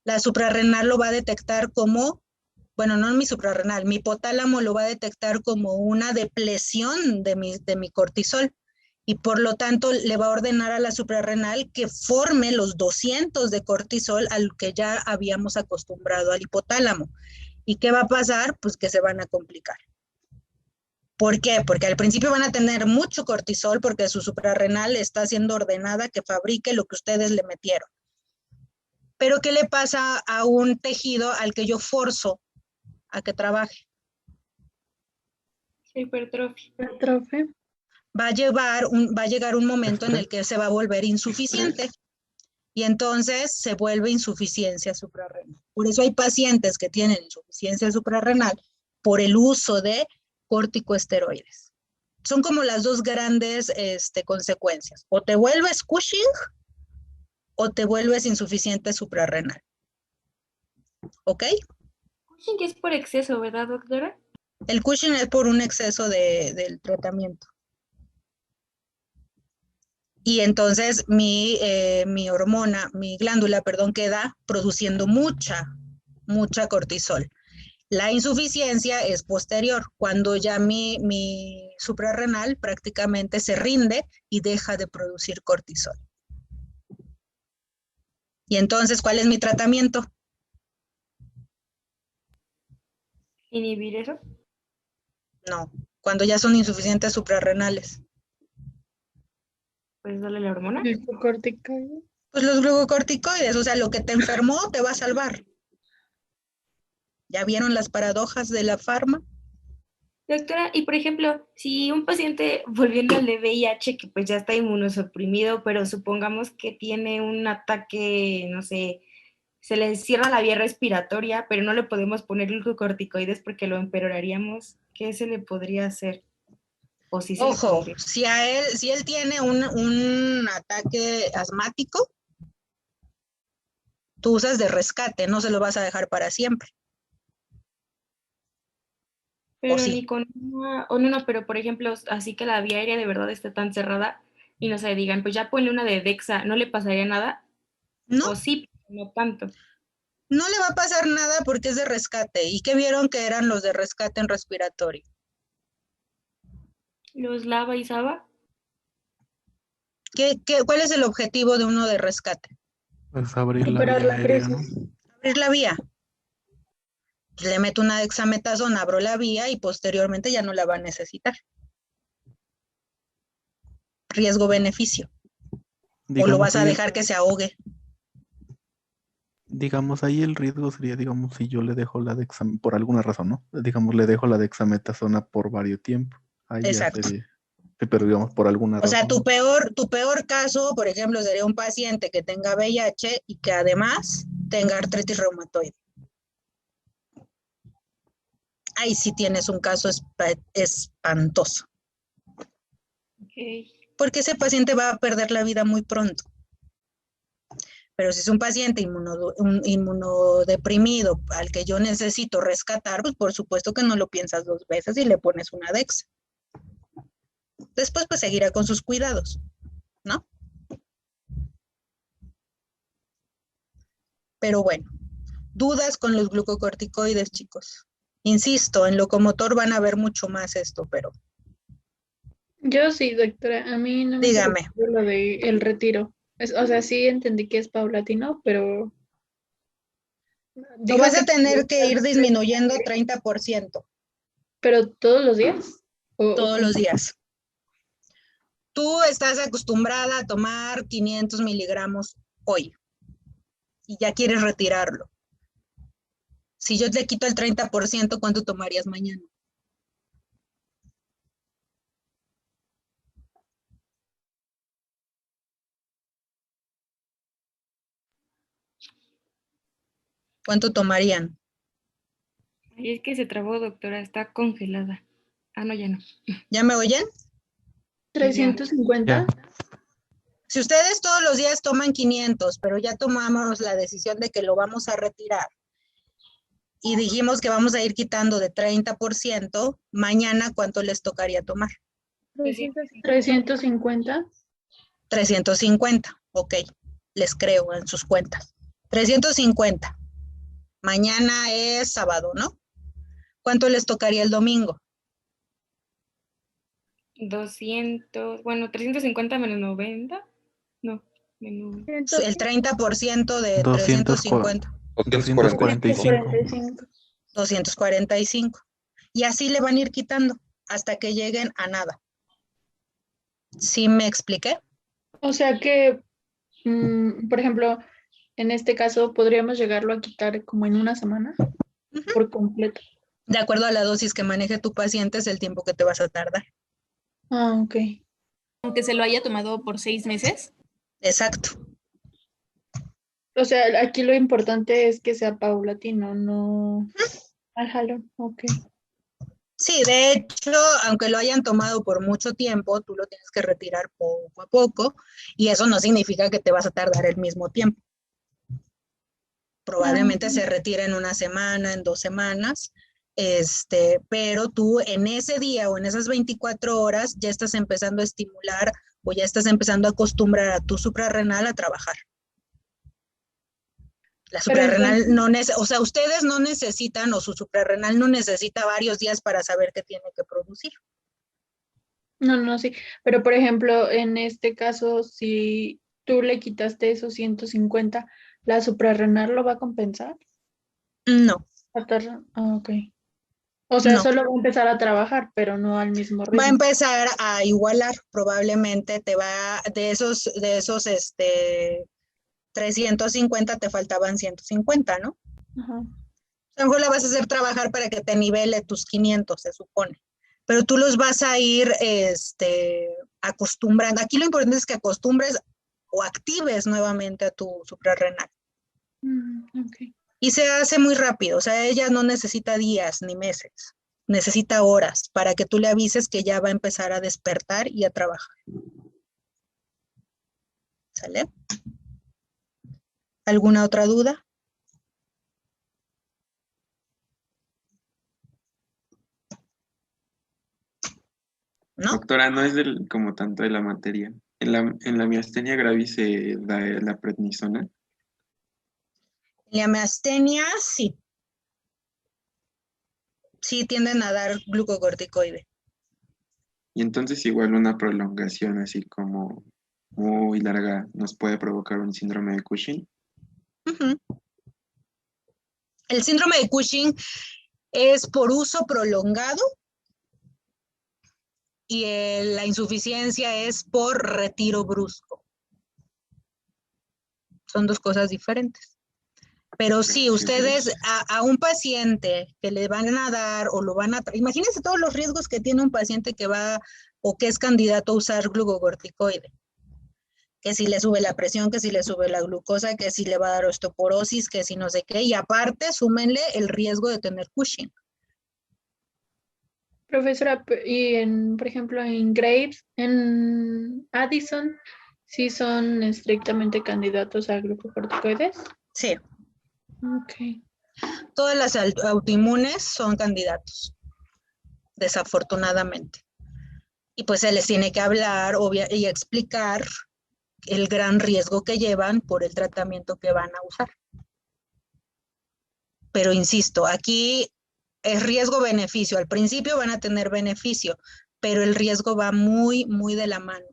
La suprarrenal lo va a detectar como, bueno, no mi suprarrenal, mi hipotálamo lo va a detectar como una depleción de mi cortisol y por lo tanto le va a ordenar a la suprarrenal que forme los 200 de cortisol al que ya habíamos acostumbrado al hipotálamo. ¿Y qué va a pasar? Pues que se van a complicar. ¿Por qué? Porque al principio van a tener mucho cortisol porque su suprarrenal está siendo ordenada que fabrique lo que ustedes le metieron. Pero ¿qué le pasa a un tejido al que yo forzo a que trabaje? Hipertrofia. Va a llegar un momento en el que se va a volver insuficiente y entonces se vuelve insuficiencia suprarrenal. Por eso hay pacientes que tienen insuficiencia suprarrenal por el uso de corticosteroides. Son como las dos grandes consecuencias. O te vuelves Cushing o te vuelves insuficiente suprarrenal. ¿Ok? Cushing es por exceso, ¿verdad, doctora? El Cushing es por un exceso del tratamiento. Y entonces mi hormona, mi glándula, perdón, queda produciendo mucha cortisol. La insuficiencia es posterior, cuando ya mi suprarrenal prácticamente se rinde y deja de producir cortisol. Y entonces, ¿cuál es mi tratamiento? ¿Inhibir eso? No, cuando ya son insuficientes suprarrenales. Pues dale la hormona. ¿Glucocorticoides? Pues los glucocorticoides, o sea, lo que te enfermó te va a salvar. ¿Ya vieron las paradojas de la farma? Doctora, y por ejemplo, si un paciente, volviendo al de VIH, que pues ya está inmunosuprimido, pero supongamos que tiene un ataque, no sé, se le cierra la vía respiratoria, pero no le podemos poner glucocorticoides porque lo empeoraríamos, ¿qué se le podría hacer? O si se Ojo, si él tiene un ataque asmático, tú usas de rescate, no se lo vas a dejar para siempre. Pero ni con una, o no, pero por ejemplo, así que la vía aérea de verdad esté tan cerrada y no se digan, pues ya ponle una de Dexa, ¿no le pasaría nada? No. O sí, pero no tanto. No le va a pasar nada porque es de rescate. ¿Y qué vieron que eran los de rescate en respiratorio? ¿Los lava y saba? ¿Cuál es el objetivo de uno de rescate? Pues abrir la vía aérea, ¿no? Abrir la vía. Le meto una dexametasona, abro la vía y posteriormente ya no la va a necesitar. Riesgo-beneficio. O lo vas a dejar que se ahogue. Digamos, ahí el riesgo sería, digamos, si yo le dejo la dexametasona, por alguna razón, ¿no? Digamos, le dejo la dexametasona por varios tiempos. Ahí exacto. Ya sería, pero digamos, por alguna razón. O sea, tu peor caso, por ejemplo, sería un paciente que tenga VIH y que además tenga artritis reumatoide. Ahí sí tienes un caso espantoso. Okay. Porque ese paciente va a perder la vida muy pronto. Pero si es un paciente inmunodeprimido al que yo necesito rescatar, pues por supuesto que no lo piensas dos veces y le pones una Dexa. Después pues seguirá con sus cuidados, ¿no? Pero bueno, dudas con los glucocorticoides, chicos. Insisto, en locomotor van a ver mucho más esto, pero... Yo sí, doctora, a mí no me Dígame. preocupa lo del retiro. O sea, sí entendí que es paulatino, pero Y vas a tener que ir disminuyendo 30%. ¿Pero todos los días? Todos los días. Tú estás acostumbrada a tomar 500 miligramos hoy y ya quieres retirarlo. Si yo te quito el 30%, ¿cuánto tomarías mañana? ¿Cuánto tomarían? Ay, es que se trabó, doctora, está congelada. Ah, no, ya no. ¿Ya me oyen? 350. Si ustedes todos los días toman 500, pero ya tomamos la decisión de que lo vamos a retirar y dijimos que vamos a ir quitando de 30%, mañana, ¿cuánto les tocaría tomar? 350. 350, ok, les creo en sus cuentas. 350. Mañana es sábado, ¿no? ¿Cuánto les tocaría el domingo? 200, bueno, 350 menos 90. No, menos. El 30% de 250. 245. 245. Y así le van a ir quitando hasta que lleguen a nada. ¿Sí me expliqué? O sea que, por ejemplo, en este caso, podríamos llegarlo a quitar como en una semana por completo. De acuerdo a la dosis que maneje tu paciente, es el tiempo que te vas a tardar. Ah, ok. Aunque se lo haya tomado por 6 meses. Exacto. O sea, aquí lo importante es que sea paulatino, no al jalón. Ok. Sí, de hecho, aunque lo hayan tomado por mucho tiempo, tú lo tienes que retirar poco a poco y eso no significa que te vas a tardar el mismo tiempo. Probablemente se retira en una semana, en 2 semanas, pero tú en ese día o en esas 24 horas ya estás empezando a estimular o ya estás empezando a acostumbrar a tu suprarrenal a trabajar. La suprarrenal o sea, ustedes no necesitan, o su suprarrenal no necesita varios días para saber qué tiene que producir. No, sí. Pero, por ejemplo, en este caso, si tú le quitaste esos 150, ¿la suprarrenal lo va a compensar? No. Ah, ok. O sea, No. solo va a empezar a trabajar, pero no al mismo ritmo. Va a empezar a igualar, probablemente te va, de esos 350 te faltaban 150, ¿no? Ajá. A lo mejor la vas a hacer trabajar para que te nivele tus 500, se supone. Pero tú los vas a ir acostumbrando. Aquí lo importante es que acostumbres o actives nuevamente a tu suprarrenal. Okay. Y se hace muy rápido, o sea, ella no necesita días ni meses, necesita horas para que tú le avises que ya va a empezar a despertar y a trabajar. ¿Sale? ¿Alguna otra duda? ¿No? Doctora, no es como tanto de la materia. En la miastenia gravis se da la prednisona. En la miastenia, sí. Sí tienden a dar glucocorticoide. Y entonces igual una prolongación así como muy larga nos puede provocar un síndrome de Cushing. Uh-huh. El síndrome de Cushing es por uso prolongado y la insuficiencia es por retiro brusco. Son 2 cosas diferentes. Pero sí, ustedes a un paciente que le van a dar o lo van a... Imagínense todos los riesgos que tiene un paciente que va o que es candidato a usar glucocorticoide. Que si le sube la presión, que si le sube la glucosa, que si le va a dar osteoporosis, que si no sé qué. Y aparte, súmenle el riesgo de tener Cushing. Profesora, y por ejemplo, en Graves, en Addison, ¿sí son estrictamente candidatos a glucocorticoides? Sí. Ok. Todas las autoinmunes son candidatos, desafortunadamente. Y pues se les tiene que hablar y explicar el gran riesgo que llevan por el tratamiento que van a usar. Pero insisto, aquí es riesgo-beneficio. Al principio van a tener beneficio, pero el riesgo va muy, muy de la mano.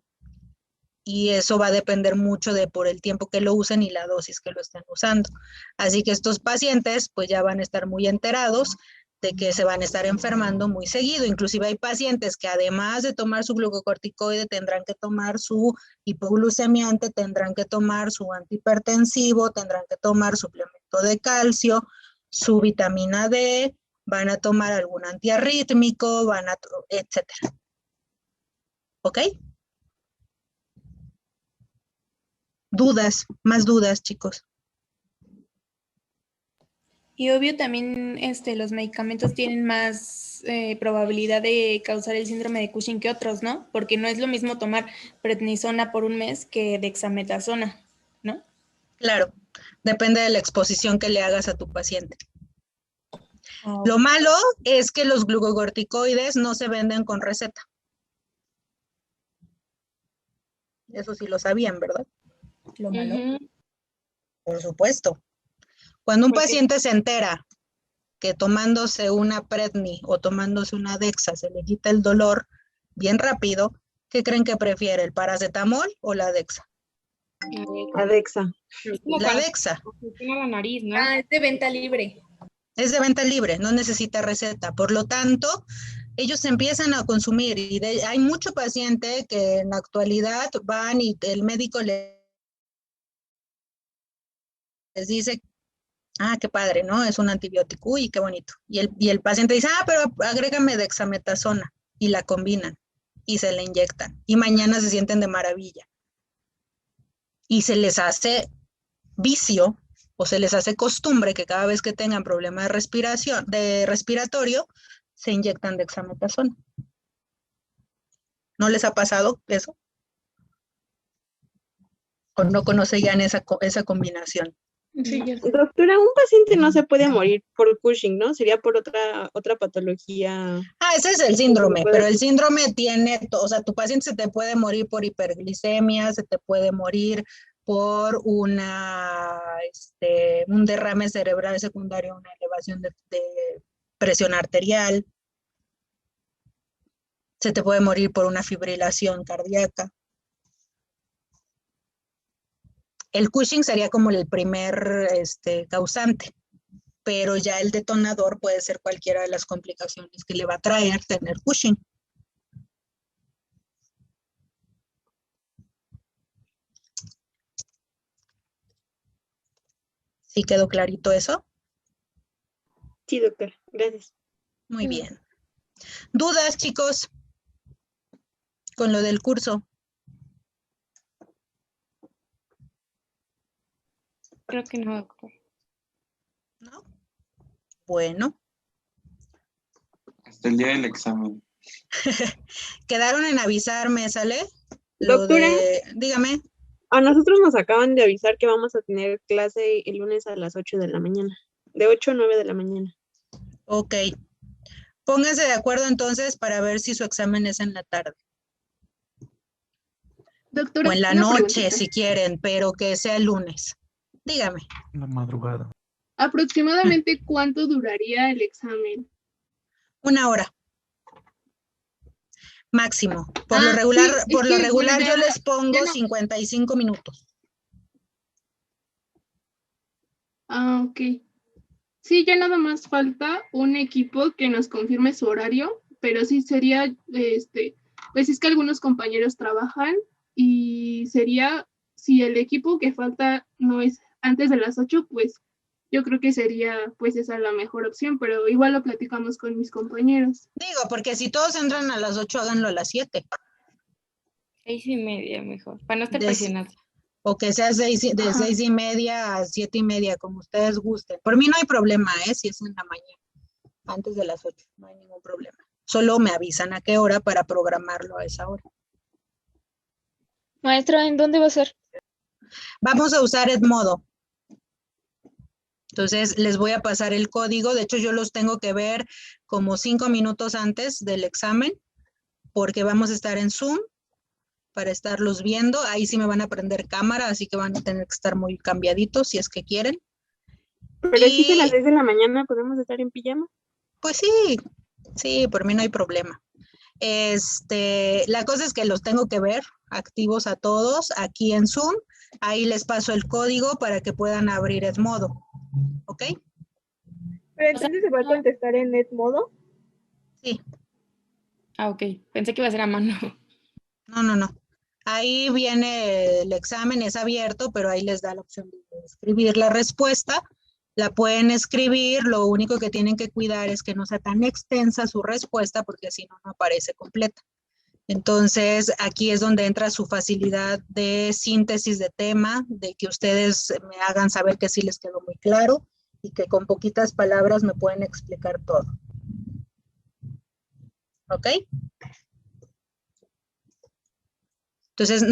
y eso va a depender mucho de por el tiempo que lo usen y la dosis que lo estén usando. Así que estos pacientes pues ya van a estar muy enterados de que se van a estar enfermando muy seguido. Inclusive hay pacientes que además de tomar su glucocorticoide tendrán que tomar su hipoglucemiante, tendrán que tomar su antihipertensivo, tendrán que tomar suplemento de calcio, su vitamina D, van a tomar algún antiarrítmico, etcétera. ¿Ok? Dudas, más dudas, chicos. Y obvio también los medicamentos tienen más probabilidad de causar el síndrome de Cushing que otros, ¿no? Porque no es lo mismo tomar prednisona por un mes que dexametasona, ¿no? Claro, depende de la exposición que le hagas a tu paciente. Lo malo es que los glucocorticoides no se venden con receta. Eso sí lo sabían, ¿verdad? Lo malo. Por supuesto. Cuando un paciente se entera que tomándose una Predni o tomándose una Dexa se le quita el dolor bien rápido, ¿qué creen que prefiere, el paracetamol o la Dexa? La Dexa. La Dexa. Tiene la nariz, ¿no? Ah, es de venta libre. Es de venta libre, no necesita receta. Por lo tanto, ellos empiezan a consumir y hay mucho paciente que en la actualidad van y el médico les dice, ah, qué padre, ¿no? Es un antibiótico, uy, qué bonito. Y el paciente dice, ah, pero agrégame dexametasona, y la combinan, y se la inyectan, y mañana se sienten de maravilla. Y se les hace vicio, o se les hace costumbre que cada vez que tengan problema de respiratorio, se inyectan dexametasona. ¿No les ha pasado eso? ¿O no conocían esa combinación? Sí, doctora, un paciente no se puede morir por Cushing, ¿no? Sería por otra patología. Ah, ese es el síndrome, pero el síndrome tiene, o sea, tu paciente se te puede morir por hiperglicemia, se te puede morir por un derrame cerebral secundario, una elevación de presión arterial, se te puede morir por una fibrilación cardíaca. El Cushing sería como el primer causante, pero ya el detonador puede ser cualquiera de las complicaciones que le va a traer tener Cushing. ¿Sí quedó clarito eso? Sí, doctora, gracias. Muy bien. ¿Dudas, chicos? Con lo del curso. Creo que no, doctor. ¿No? Bueno. Hasta el día del examen. Quedaron en avisarme, ¿sale? Doctora. Dígame. A nosotros nos acaban de avisar que vamos a tener clase el lunes a las 8 de la mañana. De 8 a 9 de la mañana. Ok. Pónganse de acuerdo entonces para ver si su examen es en la tarde. Doctora, o en la una noche preguntita. si quieren, pero que sea el lunes. Dígame. La madrugada. ¿Aproximadamente cuánto duraría el examen? 1 hora. Máximo. Por lo regular, sí, es que, bueno, yo ya- les pongo ya no- 55 minutos. Ah, ok. Sí, ya nada más falta un equipo que nos confirme su horario, pero sí sería, pues es que algunos compañeros trabajan y sería, si el equipo que falta no es antes de las 8, pues yo creo que sería, pues esa la mejor opción, pero igual lo platicamos con mis compañeros. Digo, porque si todos entran a las 8, háganlo a las 7. 6:30 mejor, para no estar Des- presionados. O que sea de 6:30 a 7:30, como ustedes gusten. Por mí no hay problema, si es en la mañana, antes de las 8, no hay ningún problema. Solo me avisan a qué hora para programarlo a esa hora. Maestra, ¿en dónde va a ser? Vamos a usar Edmodo. Entonces, les voy a pasar el código. De hecho, yo los tengo que ver como 5 minutos antes del examen, porque vamos a estar en Zoom para estarlos viendo. Ahí sí me van a prender cámara, así que van a tener que estar muy cambiaditos si es que quieren. Pero si es a las 6 de la mañana, ¿podemos estar en pijama? Pues sí, por mí no hay problema. La cosa es que los tengo que ver activos a todos aquí en Zoom. Ahí les paso el código para que puedan abrir Edmodo. ¿Ok? Pero entonces se va a contestar en Edmodo. Sí. Ah, ok. Pensé que iba a ser a mano. No. Ahí viene el examen, es abierto, pero ahí les da la opción de escribir la respuesta. La pueden escribir, lo único que tienen que cuidar es que no sea tan extensa su respuesta, porque si no, no aparece completa. Entonces, aquí es donde entra su facilidad de síntesis de tema, de que ustedes me hagan saber que sí les quedó muy claro y que con poquitas palabras me pueden explicar todo. ¿Ok? Entonces,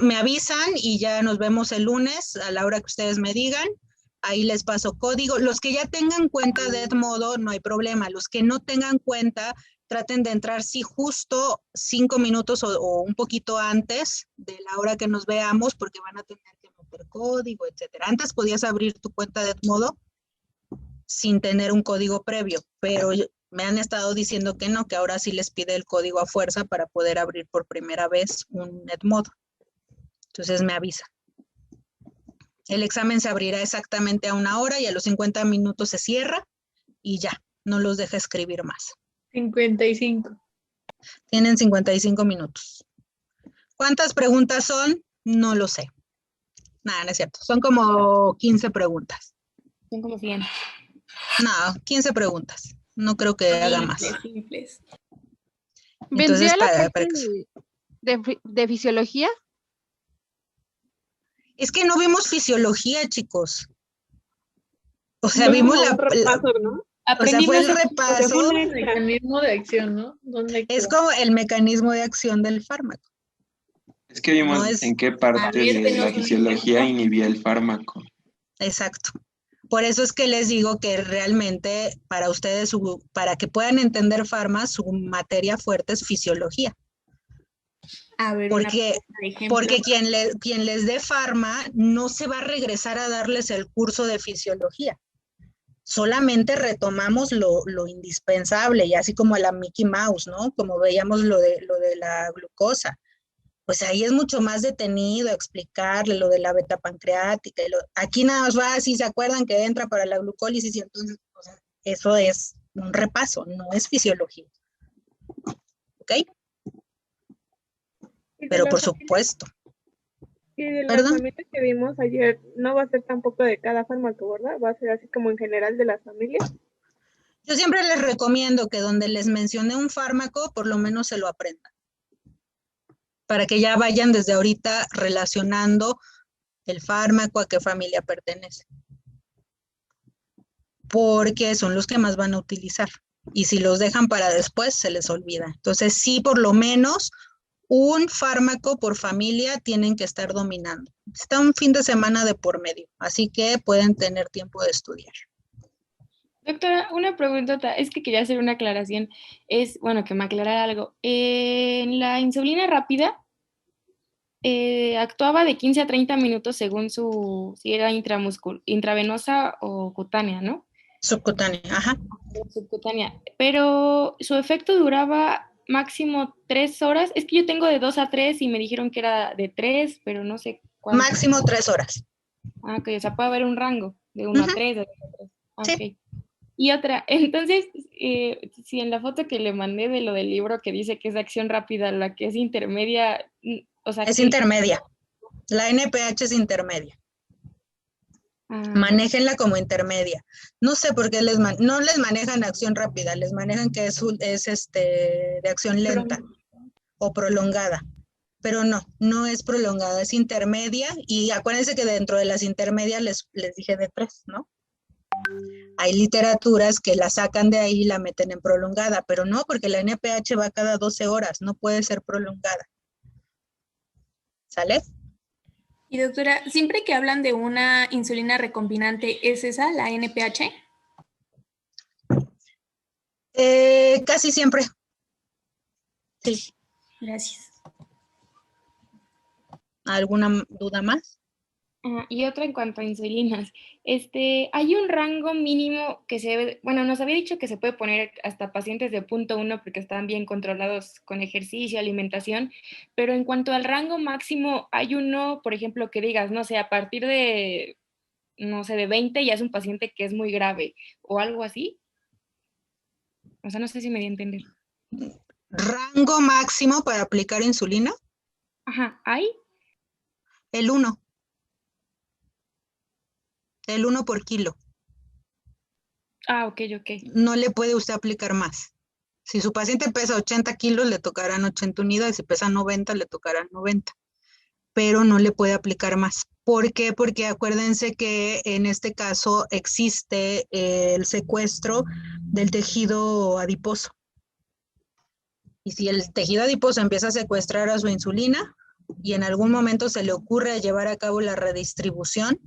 me avisan y ya nos vemos el lunes a la hora que ustedes me digan. Ahí les paso código. Los que ya tengan cuenta de Edmodo, no hay problema. Los que no tengan cuenta, traten de entrar, sí, justo 5 minutos o un poquito antes de la hora que nos veamos, porque van a tener que meter código, etcétera. Antes podías abrir tu cuenta de Edmodo sin tener un código previo, pero me han estado diciendo que no, que ahora sí les pide el código a fuerza para poder abrir por primera vez un Edmodo. Entonces me avisa. El examen se abrirá exactamente a 1 hora y a los 50 minutos se cierra y ya, no los deja escribir más. 55. Tienen 55 minutos. ¿Cuántas preguntas son? No lo sé. Nada, no es cierto. Son como 15 preguntas. Son como 100. No, 15 preguntas. No creo que haga más. Simples. Entonces, ¿Vendría la parte de fisiología? Es que no vimos fisiología, chicos. O sea, Fue vimos como la... un repaso, ¿no? O sea, fue el repaso. Fue el mecanismo de acción, ¿no? Es como el mecanismo de acción del fármaco. Es que vimos No es- en qué parte de la fisiología inhibía el fármaco. Exacto. Por eso es que les digo que realmente para ustedes, para que puedan entender farma, su materia fuerte es fisiología. A ver, Porque quien les dé farma no se va a regresar a darles el curso de fisiología. Solamente retomamos lo indispensable, y así como la Mickey Mouse, ¿no? Como veíamos lo de la glucosa. Pues ahí es mucho más detenido explicarle lo de la beta pancreática. Aquí nada más va, si se acuerdan que entra para la glucólisis, y entonces, o sea, eso es un repaso, no es fisiología. ¿Ok? Pero por supuesto. Y de las familias que vimos ayer, no va a ser tampoco de cada fármaco, ¿verdad? Va a ser así como en general de las familias. Yo siempre les recomiendo que donde les mencioné un fármaco, por lo menos se lo aprendan. Para que ya vayan desde ahorita relacionando el fármaco, a qué familia pertenece. Porque son los que más van a utilizar. Y si los dejan para después, se les olvida. Entonces, sí, por lo menos un fármaco por familia tienen que estar dominando. Está un fin de semana de por medio, así que pueden tener tiempo de estudiar. Doctora, una preguntota, es que quería hacer una aclaración. Bueno, que me aclarara algo. En la insulina rápida, actuaba de 15 a 30 minutos según si era intravenosa o cutánea, ¿no? Subcutánea, ajá. Subcutánea. Pero su efecto duraba máximo 3 horas. Es que yo tengo de 2 a 3 y me dijeron que era de 3, pero no sé cuánto. Máximo 3 horas. Ah, ok, o sea, puede haber un rango de 1 a 3, de 2 a 3. Ah, sí. Okay. Y otra, entonces, si en la foto que le mandé de lo del libro que dice que es de acción rápida, la que es intermedia, o sea... Es intermedia. La NPH es intermedia. Manéjenla como intermedia. No sé por qué no les manejan acción rápida, les manejan que es de acción lenta o prolongada. Pero no es prolongada, es intermedia. Y acuérdense que dentro de las intermedias les dije de 3, ¿no? Hay literaturas que la sacan de ahí y la meten en prolongada, pero no, porque la NPH va cada 12 horas, no puede ser prolongada. ¿Sale? Y doctora, siempre que hablan de una insulina recombinante, ¿es esa la NPH? Casi siempre. Sí. Gracias. ¿Alguna duda más? Y otra en cuanto a insulinas. Hay un rango mínimo que bueno, nos había dicho que se puede poner hasta pacientes de 0.1 porque están bien controlados con ejercicio, alimentación, pero en cuanto al rango máximo, hay uno, por ejemplo, que digas, no sé, a partir de, no sé, de 20 ya es un paciente que es muy grave o algo así. O sea, no sé si me di a entender. ¿Rango máximo para aplicar insulina? Ajá, ¿hay? El 1. El 1 por kilo. Ok. No le puede usted aplicar más. Si su paciente pesa 80 kilos, le tocarán 80 unidades. Si pesa 90, le tocarán 90. Pero no le puede aplicar más. ¿Por qué? Porque acuérdense que en este caso existe el secuestro del tejido adiposo. Y si el tejido adiposo empieza a secuestrar a su insulina y en algún momento se le ocurre llevar a cabo la redistribución,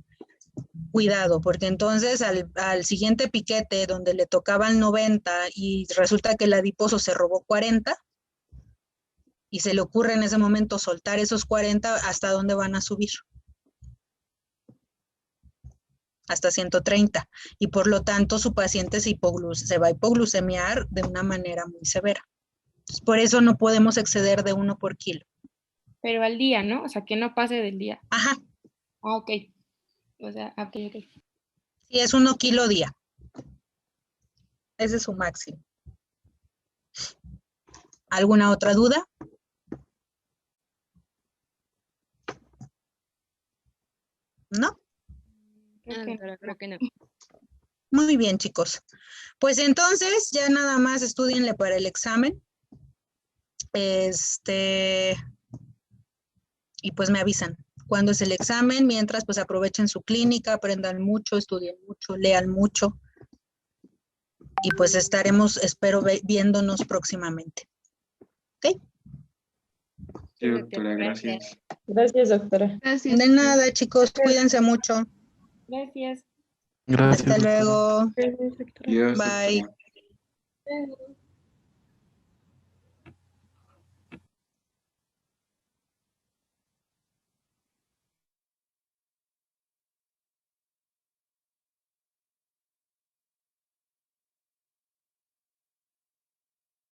cuidado, porque entonces al siguiente piquete donde le tocaban 90 y resulta que el adiposo se robó 40 y se le ocurre en ese momento soltar esos 40, ¿hasta dónde van a subir? Hasta 130. Y por lo tanto su paciente se va a hipoglucemiar de una manera muy severa. Entonces, por eso no podemos exceder de 1 por kilo. Pero al día, ¿no? O sea, que no pase del día. Ajá. Ok. O sea, ok. Sí, es 1 kilo día. Ese es su máximo. ¿Alguna otra duda? ¿No? Creo que no. Muy bien, chicos. Pues entonces, ya nada más estudienle para el examen. Y pues me avisan cuándo es el examen. Mientras, pues aprovechen su clínica, aprendan mucho, estudien mucho, lean mucho. Y pues estaremos, espero, viéndonos próximamente. ¿Ok? Sí, doctora, gracias. Gracias, doctora. Gracias. De nada, chicos, cuídense mucho. Gracias. Gracias. Hasta luego. Gracias, doctora. Adiós, Bye. doctora.